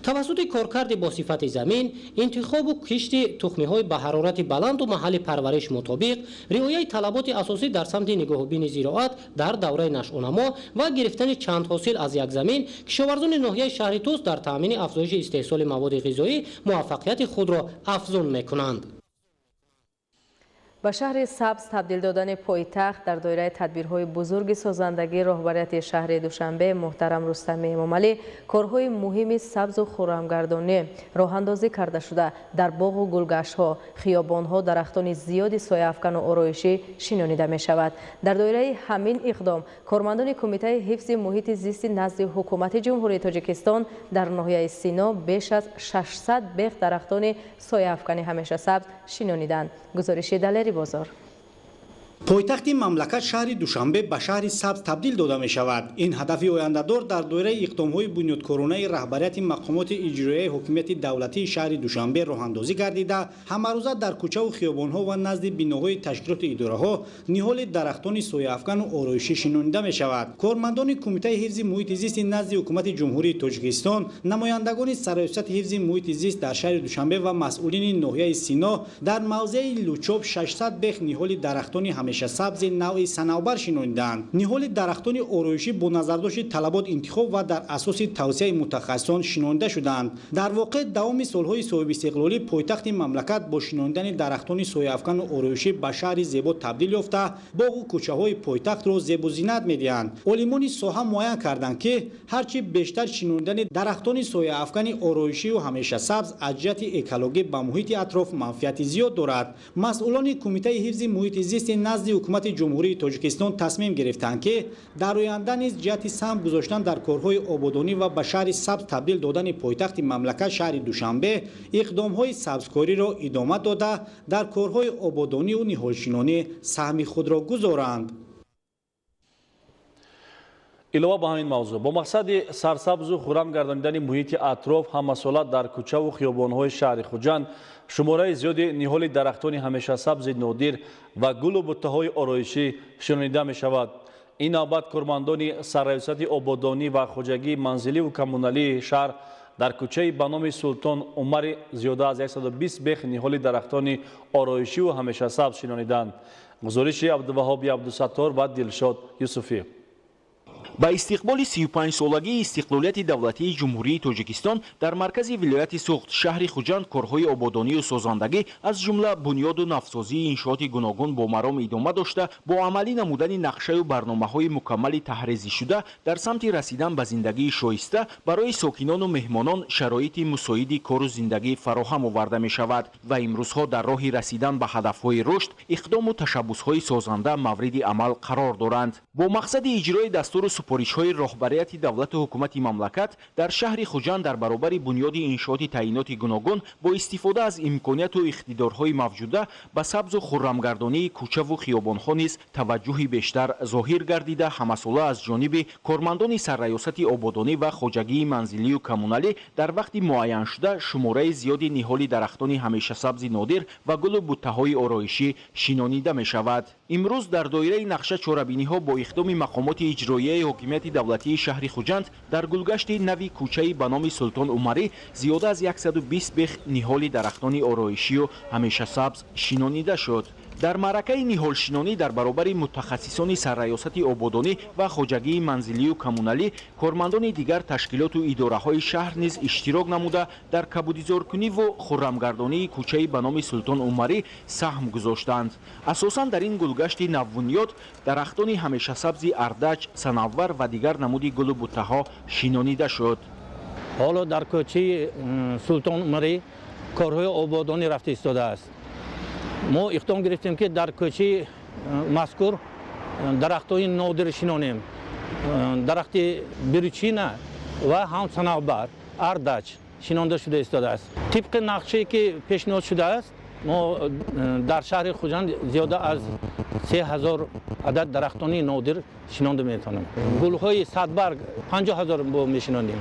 Speaker 4: тавассути коркарди босифати замин, интихобу кишти тухмиҳои ба ҳарорати баланду маҳалли парвариш мутобиқ, риояи талаботи асосӣ дар самти нигоҳубини зироат дар давраи нашъунамо ва гирифтани чанд ҳосил аз як замин, кишоварзони ноҳияи шаҳри Тус дар таъмини афзоиши истеҳсоли маводи ғизоӣ муваффақияти худро афзун мекунанд.
Speaker 1: ба шаҳри сабз табдил додани пойтахт дар доираи тадбирҳои бузурги созандагии роҳбарияти шаҳри Душанбе муҳтарам Рустами Эмомалӣ корҳои муҳими сабзу хуррамгардонӣ роҳандозӣ карда шуда дар боғу гулгаштҳо, хиёбонҳо дарахтони зиёди сояафкану ороишӣ шинонида мешавад. дар доираи ҳамин иқдом кормандони Кумитаи ҳифзи муҳити зисти назди ҳукумати Ҷумҳурии Тоҷикистон дар ноҳияи Сино беш аз 600 беғ дарахтони сояафкани ҳамешасабз шинониданд. гузориши Далери бозор.
Speaker 16: пойтахти мамлакат шаҳри Душанбе ба шаҳри сабз табдил дода мешавад. ин ҳадафи ояндадор дар доираи иқдомҳои бунёдкоронаи раҳбарияти мақомоти иҷроияи ҳокимияти давлатии шаҳри Душанбе роҳандозӣ гардида, ҳамарӯза дар кӯчаву хиёбонҳо ва назди биноҳои ташкилоти идораҳо ниҳоли дарахтони сояафкану ороишӣ шинонида мешавад. кормандони Кумитаи ҳифзи муҳити зисти назди ҳукумати Ҷумҳурии Тоҷикистон, намояндагони сароясати ҳифзи муҳити зист дар шаҳри Душанбе ва масъулини ноҳияи Сино дар мавзеи Лучоб 600 беғ ниҳоли дарахтони ҳамешасабзи навъи санавбар шинониданд. ниҳоли дарахтони ороишӣ бо назардошти талабот интихоб ва дар асоси тавсияи мутахассисон шинонида шуданд. дар воқеъ давоми солҳои соҳибистиқлолӣ пойтахти мамлакат бо шинонидани дарахтони сояафкану ороишӣ ба шаҳри зебо табдил ёфта, боғу кӯчаҳои пойтахтро зебу зинат медиҳанд. олимони соҳа муайян карданд ки ҳарчи бештар шинонидани дарахтони сояафкани ороишию ҳамешасабз аз ҷиҳати экологӣ ба муҳити атроф манфиати зиёд дорад. масъулони Кумитаи ҳифзи муҳити зисти назди ҳукумати Ҷумҳурии Тоҷикистон тасмим гирифтанд ки дар оянда низ ҷиҳати сам гузоштан дар корҳои ободонӣ ва ба шаҳри сабз табдил додани пойтахти мамлакат шаҳри Душанбе иқдомҳои сабзкориро идома дода дар корҳои ободонию ниҳолшинонӣ саҳми худро гузоранд.
Speaker 2: илова ба ҳамин мавзӯъ бо мақсади сарсабзу хуррам гардонидани муҳити атроф ҳамасола дар кӯчаву хиёбонҳои шаҳри Хуҷанд шумораи зиёди ниҳоли дарахтони ҳамешасабзи нодир ва гулу буттаҳои ороишӣ шинонида мешавад. ин навбат кормандони сарраёсати ободонӣ ва хоҷагии манзиливу коммуналии шаҳр дар кӯчаи ба номи Султон Умари зиёда аз 120 беғ ниҳоли дарахтони ороишиву ҳамешасабз шинониданд. гузориши Абдуваҳоби Абдусаттор ва Дилшод Юсуфӣ.
Speaker 17: ба истиқболи 35-солагии истиқлолияти давлатии Ҷумҳурии Тоҷикистон дар маркази вилояти Суғд шаҳри Хуҷанд корҳои ободонию созандагӣ аз ҷумла бунёду навсозии иншооти гуногун бо маром идома дошта, бо амалӣ намудани нақшаю барномаҳои мукаммали таҳризишуда дар самти расидан ба зиндагии шоиста барои сокинону меҳмонон шароити мусоиди кору зиндагӣ фароҳам оварда мешавад ва имрӯзҳо дар роҳи расидан ба ҳадафҳои рушд, иқдому ташаббусҳои созанда мавриди амал қарор доранд. бо мақсади иҷрои дастуру супоришҳои роҳбарияти давлату ҳукумати мамлакат дар шаҳри хуҷанд дар баробари бунёди иншооти таъиноти гуногун бо истифода аз имконияту иқтидорҳои мавҷуда ба сабзу хуррамгардонии кӯчаву хиёбонҳо низ таваҷҷӯҳи бештар зоҳир гардида ҳамасола аз ҷониби кормандони сарраёсати ободонӣ ва хоҷагии манзилию коммуналӣ дар вақти муайяншуда шумораи зиёди ниҳоли дарахтони ҳамешасабзи нодир ва гулу буттаҳои ороишӣ шинонида мешавад. имрӯз дар доираи нақша чорабиниҳо бо иқдоми мақомоти иҷроияи ҳокимияти давлатии шаҳри хуҷанд дар гулгашти нави кӯчаи ба номи Султон Умарӣ зиёда аз 120 бех ниҳоли дарахтони ороишию ҳамешасабз шинонида шуд. дар маъракаи ниҳолшинонӣ дар баробари мутахассисони сарраёсати ободонӣ ва хоҷагии манзилию коммуналӣ кормандони дигар ташкилоту идораҳои шаҳр низ иштирок намуда дар кабудизоркуниву хуррамгардонии кӯчаи ба номи Султон Умарӣ саҳм гузоштанд. асосан дар ин гулгашти навбунёд дарахтони ҳамешасабзи ардач, санаввар ва дигар намуди гулу буттаҳо шинонида шуд.
Speaker 18: ҳоло дар кӯчаи Султон Умарӣ корҳои ободонӣ рафта истодааст. мо иқдом гирифтем ки дар кӯчаи мазкур дарахтҳои нодир шинонем. дарахти биручина ва ҳам санавбар, ардач шинонда шуда истодааст. тибқи нақшае ки пешниҳод шудааст, мо дар шаҳри хуҷанд зиёда аз 3000 адад дарахтони нодир шинонда метавонем. гулҳои садбарг 50000 бо мешинонем.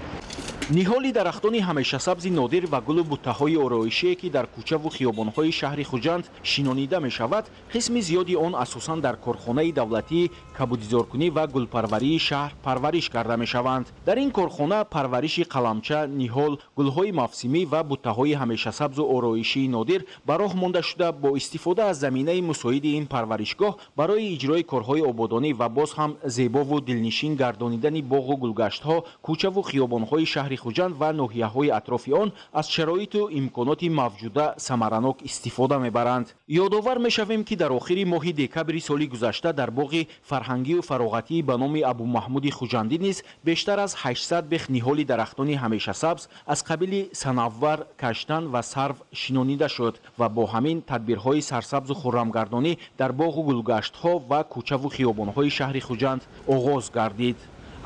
Speaker 17: ниҳоли дарахтони ҳамешасабзи нодир ва гулу буттаҳои ороишие ки дар кӯчаву хиёбонҳои шаҳри хуҷанд шинонида мешавад, қисми зиёди он асосан дар корхонаи давлатии кабудизоркунӣ ва гулпарварии шаҳр парвариш карда мешаванд. дар ин корхона парвариши қаламча, ниҳол, гулҳои мавсимӣ ва буттаҳои ҳамешасабзу ороишии нодир ба роҳ монда шуда бо истифода аз заминаи мусоиди ин парваришгоҳ барои иҷрои корҳои ободонӣ ва боз ҳам зебову дилнишин гардонидани боғу гулгаштҳо, кӯчаву хиёбонҳои шаҳри хуҷанд ва ноҳияҳои атрофи он аз шароиту имконоти мавҷуда самаранок истифода мебаранд. ёдовар мешавем ки дар охири моҳи декабри соли гузашта дар боғи фарҳангию фароғатии ба номи Абу Маҳмуди Хуҷандӣ низ бештар аз 800 бех ниҳоли дарахтони ҳамешасабз аз қабили санаввар, каштан ва сарв шинонида шуд ва бо ҳамин тадбирҳои сарсабзу хуррамгардонӣ дар боғу гулгаштҳо ва кӯчаву хиёбонҳои шаҳри хуҷанд оғоз гардид.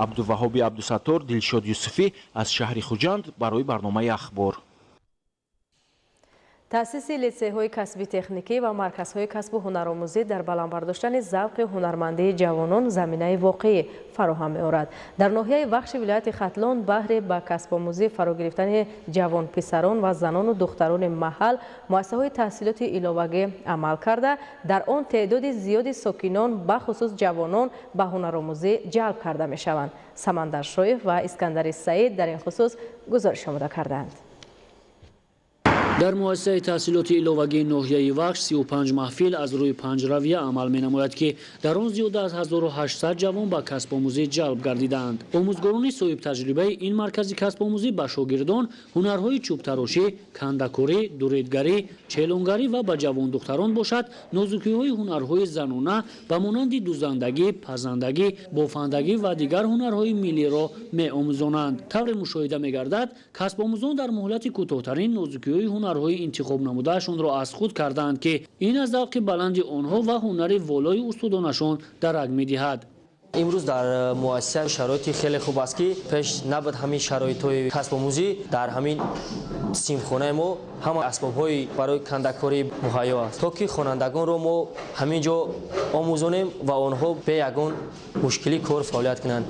Speaker 17: абдуваҳоби абдусаттор, Дилшод Юсуфӣ аз шаҳри Хуҷанд барои барномаи ахбор.
Speaker 1: таъсиси литсейҳои касби техникӣ ва марказҳои касбу ҳунаромӯзӣ дар баландбардоштани завқи ҳунармандии ҷавонон заминаи воқеӣ фароҳам меорад. дар ноҳияи вахши вилояти Хатлон баҳри ба касбомӯзӣ фаро гирифтани ҷавонписарон ва занону духтарони маҳал муассисаҳои таҳсилоти иловагӣ амал карда, дар он теъдоди зиёди сокинон бахусус ҷавонон ба ҳунаромӯзӣ ҷалб карда мешаванд. Самандар Шоев ва Искандари Саид дар ин хусус гузориш омода карданд.
Speaker 19: дар муассисаи таҳсилоти иловагии ноҳияи вахш 35 маҳфил аз рӯи панҷравия амал менамояд ки дар он зиёда аз 1800 ҷавон ба касбомӯзӣ ҷалб гардиданд. омӯзгорони соҳибтаҷрибаи ин маркази касбомӯзӣ ба шогирдон ҳунарҳои чӯбтарошӣ, кандакорӣ, дуредгарӣ, челонгарӣ ва ба ҷавондухтарон бошад нозукиҳои ҳунарҳои занона ба монанди дузандагӣ, пазандагӣ, бофандагӣ ва дигар ҳунарҳои миллиро меомӯзонанд. тавре мушоҳида мегардад, касбомӯзон дар муҳлати кӯтоҳтарин нозукиҳои ҳунарҳои интихоб намудаашонро аз худ карданд ки ин аз завқи баланди онҳо ва ҳунари волои устодонашон дарак медиҳад.
Speaker 20: имрӯз дар муассиса шароити хеле хуб аст ки пеш набуд ҳамин шароитҳои касбомӯзӣ дар ҳамин симхонаи мо ҳама асбобҳои барои кандакорӣ муҳайё аст, то ки хонандагонро мо ҳамин ҷо омӯзонем ва онҳо бе ягон мушкилӣ кор фаъолият кунанд.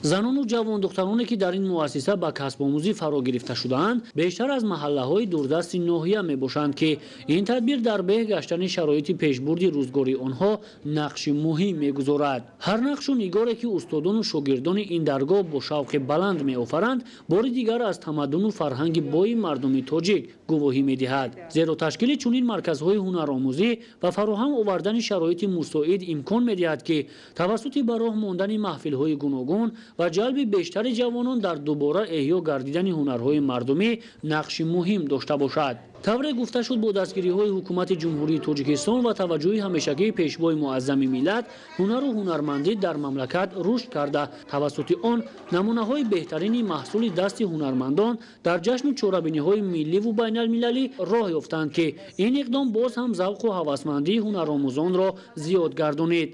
Speaker 19: занону ҷавондухтароне ки дар ин муассиса ба касбомӯзӣ фаро гирифта шудаанд бештар аз маҳаллаҳои дурдасти ноҳия мебошанд ки ин тадбир дар беҳ гаштани шароити пешбурди рӯзгори онҳо нақши муҳим мегузорад. ҳар нақшу нигоре ки устодону шогирдони ин даргоҳ бо шавқи баланд меофаранд бори дигар аз тамаддуну фарҳанги бои мардуми тоҷик гувоҳӣ медиҳад. зеро ташкили чунин марказҳои ҳунаромӯзӣ ва фароҳам овардани шароити мусоид имкон медиҳад ки тавассути ба роҳ мондани маҳфилҳои гуногун ва ҷалби бештари ҷавонон дар дубора эҳё гардидани ҳунарҳои мардумӣ нақши муҳим дошта бошад. тавре гуфта шуд бо дастгириҳои ҳукумати ҷумҳурии Тоҷикистон ва таваҷҷӯҳи ҳамешагии пешвои муаззами миллат ҳунару ҳунармандӣ дар мамлакат рушд карда тавассути он намунаҳои беҳтарини маҳсули дасти ҳунармандон дар ҷашну чорабиниҳои милливу байналмилалӣ роҳ ёфтанд ки ин иқдом боз ҳам завқу ҳавасмандии ҳунаромӯзонро зиёд гардонид.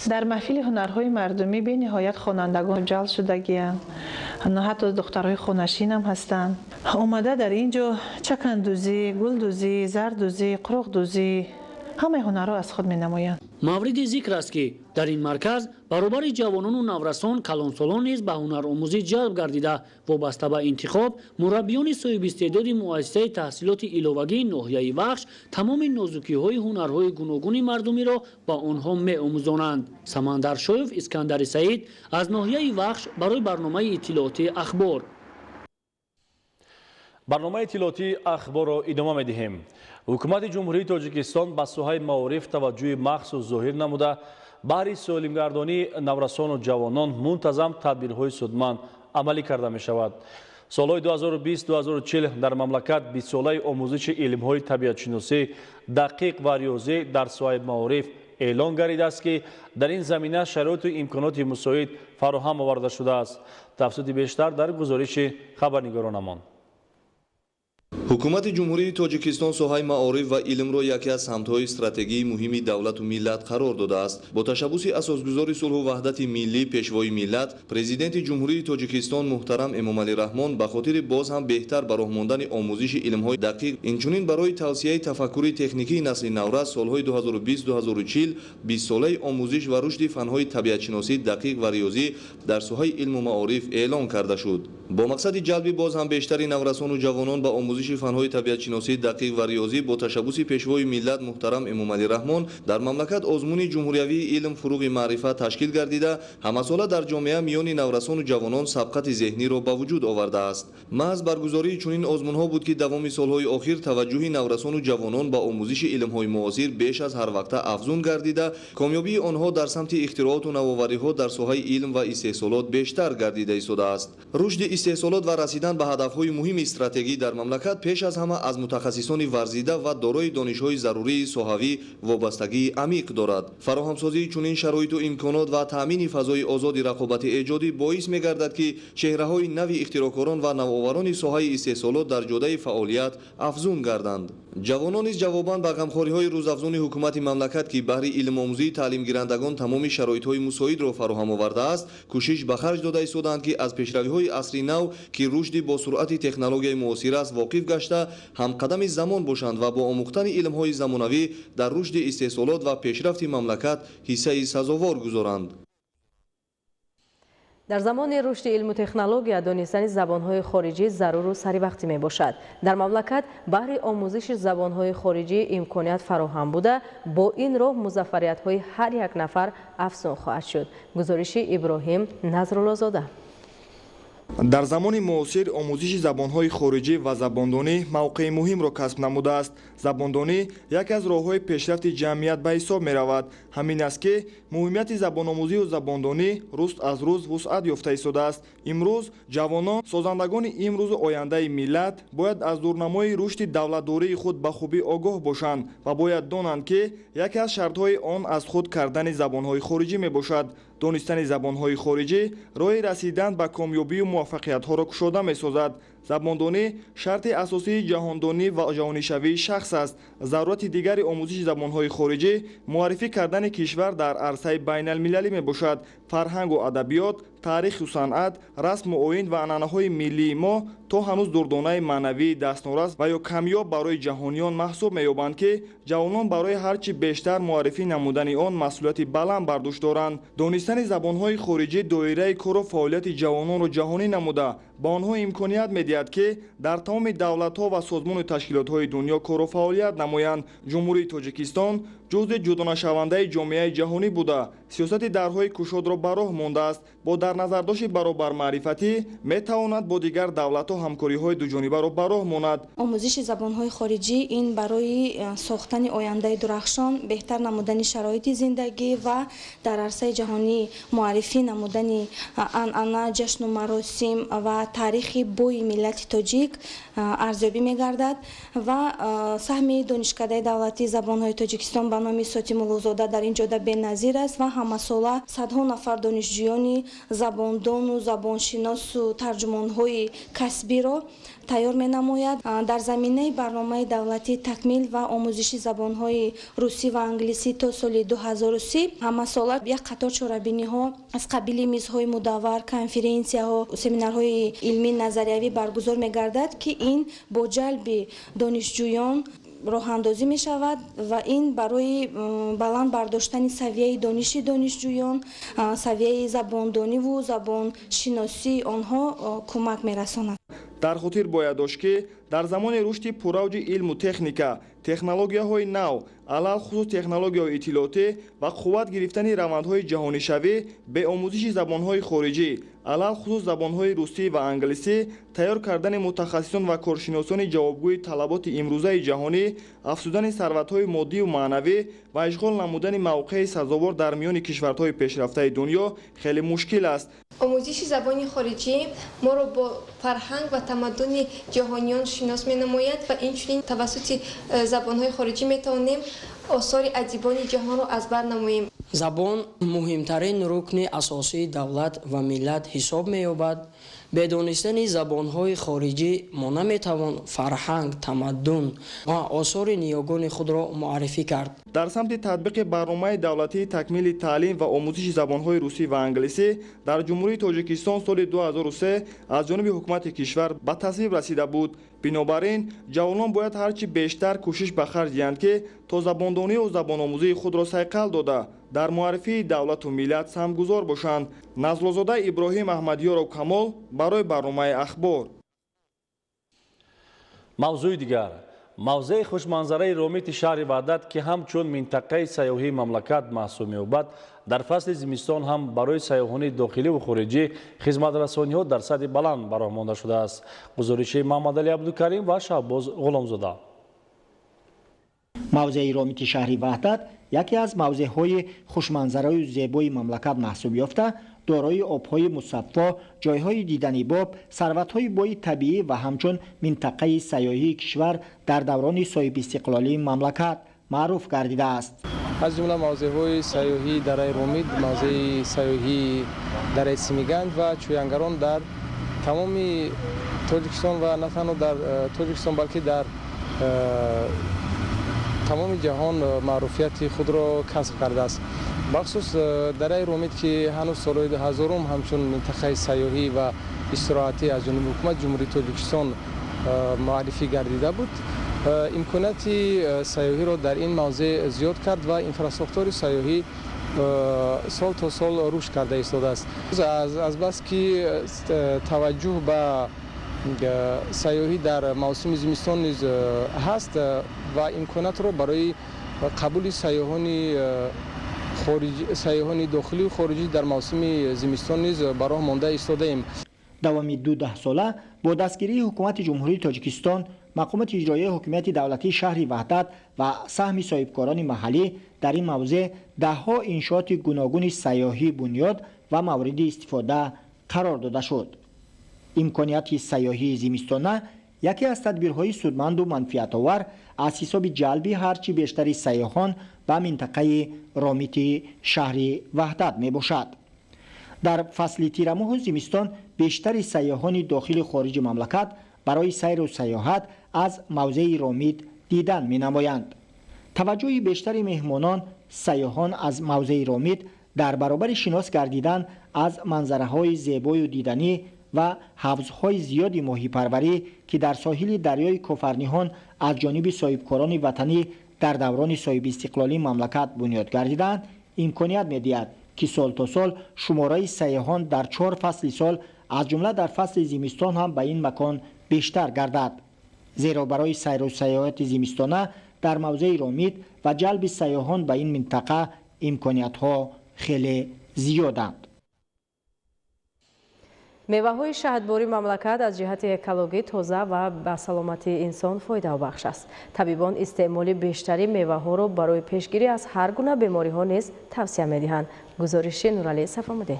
Speaker 21: در محفل هنرهای مردمی به نهایت خوانندگان جلب شدگی‌اند. حتی دخترهای خونشین هم هستند. اومده در اینجا چکندوزی، گلدوزی، زردوزی، قروقدوزی همه هنرها از خود می‌نمایند.
Speaker 19: مورد ذکر است که در این مرکز برابر جوانان و نورسان کلانسالان نیز به هنرآموزی جلب گردیده وابسته به انتخاب مربیان صاحب استعداد مؤسسه تحصیلات ایلوگی ناحیه وخش تمام نازکی‌های هنرهای گوناگون مردمی را با آنها می‌آموزانند. سمندر شایف، اسکندر سعید از ناحیه وخش برای برنامه اطلاعاتی اخبار.
Speaker 2: برنامه اطلاعاتی اخبار را ادامه می‌دهیم. حکومت جمهوری تاجیکستان به سوهای معارف توجه مخصوص ظاهر نموده برای سالمگردانی نورسان و جوانان منتظم تدبیرهای سودمند عملی کرده می شود. سالهای 2020-2040 در مملکت 20 ساله آموزش علمهای طبیعت شناسی دقیق و ریاضی در سوهای معارف اعلان گردیده است که در این زمینه شرایط و امکانات مساعد فراهم آورده شده است. تفصیل بیشتر در گزارش خبرنگارانمان.
Speaker 22: ҳукумати ҷумҳурии тоҷикистон соҳаи маориф ва илмро яке аз самтҳои стратегии муҳими давлату миллат қарор додааст. бо ташаббуси асосгузори сулҳу ваҳдати миллӣ пешвои миллат президенти ҷумҳурии тоҷикистон муҳтарам эмомалӣ раҳмон ба хотири боз ҳам беҳтар ба роҳ мондани омӯзиши илмҳои дақиқ инчунин барои тавсияи тафаккури техникии насли наврас солҳои 2020-2040 20-солаи омӯзиш ва рушди фанҳои табиатшиносӣ дақиқ ва риёзӣ дар соҳаи илму маориф эълон карда шуд. бо мақсади ҷалби боз ҳам бештари наврасону ҷавонон ба омӯзиши фанҳои табиатшиносӣ дақиқ ва риёзӣ бо ташаббуси пешвои миллат муҳтарам эмомалӣ раҳмон дар мамлакат озмуни ҷумҳуриявии илм фуруғи маърифат ташкил гардида ҳамасола дар ҷомеа миёни наврасону ҷавонон сабқати зеҳниро ба вуҷуд овардааст. маҳз баргузории чунин озмунҳо буд ки давоми солҳои охир таваҷҷӯҳи наврасону ҷавонон ба омӯзиши илмҳои муосир беш аз ҳар вақта афзун гардида комёбии онҳо дар самти ихтирооту навовариҳо дар соҳаи илм ва истеҳсолот бештар гардида истодааст. рушди истеҳсолот ва расидан ба ҳадафҳои муҳими стратегӣ дар мамлакат пеш аз ҳама аз мутахассисони варзида ва дорои донишҳои зарурии соҳавӣ вобастагии амиқ дорад. фароҳамсозии чунин шароиту имконот ва таъмини фазои озоди рақобати эҷодӣ боис мегардад ки чеҳраҳои нави ихтироъкорон ва навоварони соҳаи истеҳсолот дар ҷодаи фаъолият афзун гарданд. ҷавонон низ ҷавобан ба ғамхориҳои рӯзафзуни ҳукумати мамлакат ки баҳри илмомӯзии таълимгирандагон тамоми шароитҳои мусоидро фароҳам овардааст кӯшиш ба харҷ дода истоданд ки аз пешравиҳои асри нав ки рушди бо суръати технологияи муосир аст воқиф гашта ҳамқадами замон бошанд ва бо омӯхтани илмҳои замонавӣ дар рушди истеҳсолот ва пешрафти мамлакат ҳиссаи сазовор гузоранд.
Speaker 1: در زمان رشد علم و تکنولوژی دانستن زبانهای خارجی ضرور و سریع می باشد. در مملکت بهره آموزش زبانهای خارجی امکانیت فراهم بوده، با این راه موفقیت‌های هر یک نفر افزون خواهد شد. گزارش ابراهیم نظرالله‌زاده.
Speaker 23: در زمان معاصر آموزش زبانهای خارجی و زباندانی موقع مهم را کسب نموده است. زباندانی یک از راه‌های پیشرفت جمعیت به حساب می‌رود. همین است که مهمیت زبان آموزی و زباندانی روز از روز وسعت یافته ایستاده است. امروز جوانان سازندگان امروز آینده ملت باید از دورنمای رشد دولت‌داری خود به خوبی آگاه باشند و باید دانند که یکی از شرط‌های آن از خود کردن زبانهای خارجی میباشد. دانستن زبانهای خارجی راه رسیدن به کامیابی و موفقیت‌ها را گشوده می‌سازد. زباندانی شرط اساسی جهاندانی و جهانی‌شوی شخص است. ضرورت دیگر آموزش زبانهای خارجی معرفی کردن کشور در عرصه بین‌المللی میباشد. فرهنگ و ادبیات، تاریخ و صنعت، رسم و آیین و عنعنه‌های ملی ما تا هنوز دردانه معنوی دستنورست و یا کمیاب برای جهانیان محسوب می‌یابند که جوانان برای هرچی بیشتر معرفی نمودن آن مسئولیت بلند بر دوش دارند. دانستن زبانهای خارجی دایره کار و فعالیت جوانان را جهانی نموده با آنها امکانیت می‌دهد که در تمام دولت‌ها و سازمان و تشکیلات‌های دنیا کار و فعالیت نمایند. جمهوری تاجیکستان جزء جدا نشونده جامعه جهانی بوده سیاست درهای گشاد را به راه مانده است. با در نظر داشت برابر معرفتی میتواند با دیگر دولت‌ها همکاری‌های دوجانبه را به راه ماند.
Speaker 24: آموزش زبان‌های خارجی این برای ساختن آینده درخشان، بهتر نمودن شرایط زندگی و در عرصه جهانی معرفی نمودن عنعنه، جشن و مراسم و تاریخ بوی ملت تاجیک ارزیابی می‌گردد و سهم دانشکده دولتی زبان‌های تاجیکستان به نام ساتیم اولوزاده در این جاده بی‌نظیر است و همساله صدها نفر دانشجویان забондону забоншиносу тарҷумонҳои касбиро тайёр менамояд. дар заминаи барномаи давлатии такмил ва омӯзиши забонҳои русӣ ва англисӣ то соли 2030 ҳамасола як қатор чорабиниҳо аз қабили мизҳои мудаввар, конференсияҳо, семинарҳои илмӣ назариявӣ баргузор мегардад ки ин бо ҷалби донишҷӯён роҳандозӣ мешавад ва ин барои баланд бардоштани савияи дониши донишҷӯён, савияи забондониву забоншиносии онҳо кӯмак мерасонад.
Speaker 23: дар хотир бояд дошт ки дар замони рушди пурравҷи илму техника, технологияҳои нав, алалхусус технологияҳои иттилоотӣ ва қувват гирифтани равандҳои ҷаҳонишавӣ бе омӯзиши забонҳои хориҷӣ, алалхусус забонҳои русӣ ва англисӣ, тайёр кардани мутахассисон ва коршиносони ҷавобгӯи талаботи имрӯзаи ҷаҳонӣ, афзудани сарватҳои моддию маънавӣ ва ишғол намудани мавқеи сазовор дар миёни кишварҳои пешрафтаи дунё хеле мушкил аст.
Speaker 3: омӯзиши забони хориҷӣ моро бо фарҳанг ва тамаддуни ҷаҳониён шинос менамояд ва инчунин тавассути забонҳои хориҷӣ метавонем осори адибони ҷаҳонро аз бар намоем.
Speaker 5: забон муҳимтарин рукни асосии давлат ва миллат ҳисоб меёбад. бе донистани забонҳои хориҷӣ мо наметавон фарҳанг, тамаддун ва осори ниёгони худро муаррифӣ кард.
Speaker 23: дар самти татбиқи барномаи давлатии такмили таълим ва омӯзиши забонҳои русӣ ва англисӣ дар ҷумҳурии Тоҷикистон соли 2003 аз ҷониби ҳукумати кишвар ба тасвиб расида буд. бинобар ин ҷавонон бояд ҳарчи бештар кӯшиш ба харҷ диҳанд ки то забондонию забономӯзии худро сайқал дода дар муаррифии давлату миллат самгузор бошанд. назлозода Иброҳим Аҳмадиёров Камол барои барномаи ахбор.
Speaker 2: мавзӯи дигар мавзеи хушманзараи ромити шаҳри ваҳдат ки ҳамчун минтақаи сайёҳии мамлакат маҳсуб меёбад дар фасли зимистон ҳам барои сайёҳони дохиливу хориҷӣ хизматрасониҳо дар сатҳи баланд бароҳ монда шудааст. гузориши Муҳаммадалӣ Абдукарим ва Шаҳбоз Ғуломзода.
Speaker 16: мавзеи ромити шаҳри ваҳдат яке аз мавзеъҳои хушманзараи зебои мамлакат маҳсуб ёфта, дорои обҳои мусаффо, ҷойҳои дидани боб, сарватҳои бои табиӣ ва ҳамчун минтақаи сайёҳии кишвар дар даврони соҳибистиқлолии мамлакат маъруф гардидааст.
Speaker 6: аз ҷумла мавзеъҳои сайёҳии дараи ромид, мавзеи сайёҳии дараи Симиганд ва чӯянгарон дар тамоми Тоҷикистон ва на танҳо дар Тоҷикистон балки дар тамоми ҷаҳон маъруфияти худро касб кардааст. бахусус дараи ромид ки ҳанӯз солҳои 2000 ҳамчун минтақаи сайёҳӣ ва истироҳатӣ аз ҷониби ҳукумати ҷумҳурии Тоҷикистон муаррифӣ гардида буд, имконияти сайёҳиро дар ин мавзеъ зиёд кард ва инфраструктураи сайёҳӣ сол то сол рушд карда истодааст. азбас ки таваҷҷӯҳ ба сайёҳӣ дар мавсими зимистон низ ҳаст ва имкониятро барои қабули сайёҳони дохилию хориҷӣ дар мавсими зимистон низ ба роҳ монда истодаем.
Speaker 16: давоми 2 даҳсола бо дастгирии ҳукумати ҷумҳурии Тоҷикистон, мақомоти иҷроияи ҳокимияти давлатии шаҳри ваҳдат ва саҳми соҳибкорони маҳаллӣ дар ин мавзеъ даҳҳо иншооти гуногуни сайёҳӣ бунёд ва мавриди истифода қарор дода шуд. имконияти сайёҳии зимистона яке аз тадбирҳои судманду манфиатовар аз ҳисоби ҷалби ҳарчи бештари сайёҳон ба минтақаи ромити шаҳри ваҳдат мебошад. дар фасли тирамоҳу зимистон бештари сайёҳони дохили хориҷи мамлакат барои сайру сайёҳат аз мавзеи ромид дидан менамоянд. таваҷҷӯҳи бештари меҳмонон сайёҳон аз мавзеи ромид дар баробари шинос гардидан аз манзараҳои зебою диданӣ ва ҳавзҳои зиёди моҳипарварӣ ки дар соҳили дарёи Кофарниҳон аз ҷониби соҳибкорони ватанӣ дар даврони соҳибистиқлолии мамлакат бунёд гардидаанд, имконият медиҳад ки сол то сол шумораи сайёҳон дар 4 фасли сол аз ҷумла дар фасли зимистон ҳам ба ин макон бештар гардад. зеро барои сайру сайёҳати зимистона дар мавзеи ромид ва ҷалби сайёҳон ба ин минтақа имкониятҳо хеле зиёданд.
Speaker 1: меваҳои шаҳдбори мамлакат аз ҷиҳати экологӣ тоза ва ба саломатии инсон фоидаобахш аст. табибон истеъмоли бештари меваҳоро барои пешгирӣ аз ҳар гуна бемориҳо низ тавсия медиҳанд. гузориши Нуралӣ Сафомуддин.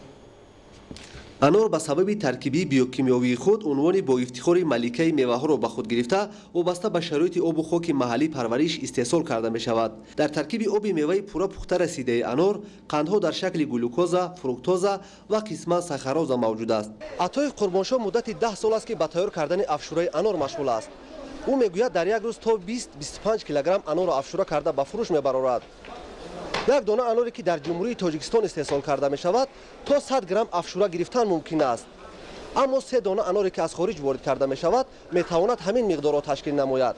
Speaker 7: анор ба сабаби таркиби биокимиёвии худ унвони бо ифтихори маликаи меваҳоро ба худ гирифта вобаста ба шароити обу хоки маҳаллӣ парвариш истеҳсол карда мешавад. Дар таркиби оби меваи пурра пухта расидаи анор қандҳо дар шакли глюкоза, фруктоза ва қисман сахароза мавҷуд аст. Атоев Қурбоншоҳ муддати 10 сол аст ки ба тайёр кардани афшураи анор машғул аст. ӯ мегӯяд дар як рӯз то 20-25 килограмм анорро афшура карда ба фурӯш мебарорад. як дона аноре ки дар ҷумҳурии Тоҷикистон истеҳсол карда мешавад то 100 грамм афшура гирифтан мумкин аст. аммо 3 дона аноре ки аз хориҷ ворид карда мешавад метавонад ҳамин миқдорро ташкил намояд.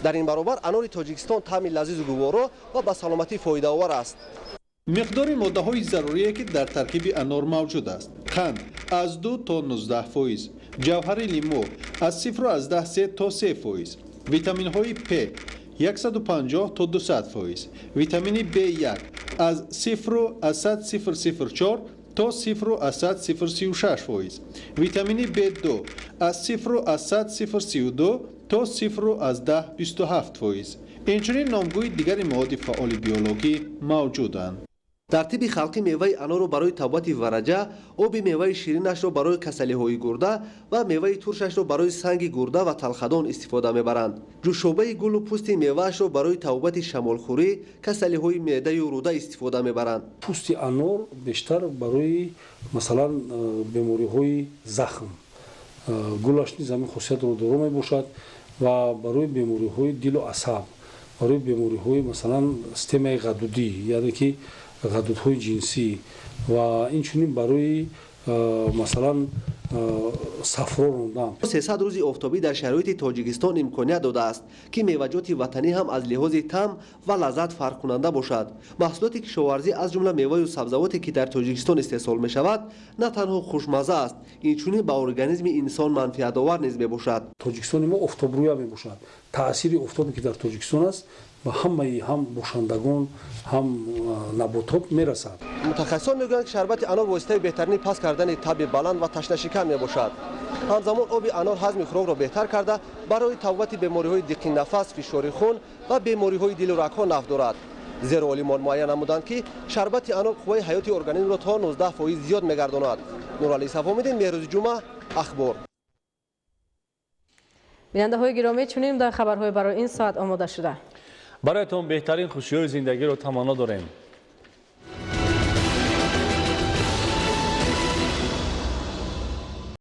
Speaker 7: дар ин баробар анори Тоҷикистон таъми лазизу гуворо ва ба саломатӣ фоидаовар аст.
Speaker 8: миқдори моддаҳои зарурие ки дар таркиби анор мавҷуд аст: қанд аз 2 то 19%, ҷавҳари лимо аз 0.3 то 3%, витаминҳои П 150 то 200%, витамини B1 аз 0.004 то 0.036%, витамини B2 аз 0.032 то 0.1027%. инчунин номгӯи дигари маводи фаъоли биологӣ мавҷуданд.
Speaker 7: тартиби халқи меваи анорро барои тавбати вараҷа, оби меваи ширинашро барои касалиҳои гурда ва меваи туршашро барои санги гурда ва талхадон истифода мебаранд. ҷӯшобаи гулу пӯсти меваашро барои тавбати шамолхӯрӣ, касалиҳои меъдаю рӯда истифода мебаранд.
Speaker 9: пӯсти анор бештар барои масалан бемориҳои захм, гулаш низ ҳамин хусусиятро доро мебошад ва барои бемориҳои дилу асаб, барои бемориҳои масалан системаи ғадудӣ, яъне ки ғадудҳои ҷинсӣ ва инчунин барои масалан сафро рондан.
Speaker 7: 300 рӯзи офтобӣ дар шароити Тоҷикистон имконият додааст ки меваҷоти ватанӣ ҳам аз лиҳози таъм ва лаззат фарқкунанда бошад. маҳсулоти кишоварзӣ аз ҷумла меваю сабзавоте ки дар Тоҷикистон истеҳсол мешавад на танҳо хушмазза аст, инчунин ба организми инсон манфиатовар низ мебошад.
Speaker 9: Тоҷикистони мо офтобрӯя мебошад. таъсири офтобе ки дар Тоҷикистон аст ба ҳамаи ҳам бошандагон ҳам наботот мерасад.
Speaker 7: мутахассисон мегӯянд ки шарбати анор воситаи беҳтарини паст кардани таби баланд ва ташнашикам мебошад. ҳамзамон оби анор ҳазми хӯрокро беҳтар карда барои тавбати бемориҳои диққи нафас, фишори хун ва бемориҳои дилу рагҳо нафъ дорад. зеро олимон муайян намуданд ки шарбати анор қувваи ҳаёти организмро то 19% зиёд мегардонад. Нуралӣ Сафомиддин, Меҳрӯзи ҷумъа, Ахбор.
Speaker 1: бинандаҳои гиромӣ, чунин дар хабарҳои барои ин соат омода шуда.
Speaker 2: бароятон беҳтарин хушиёи зиндагиро таманно дорем.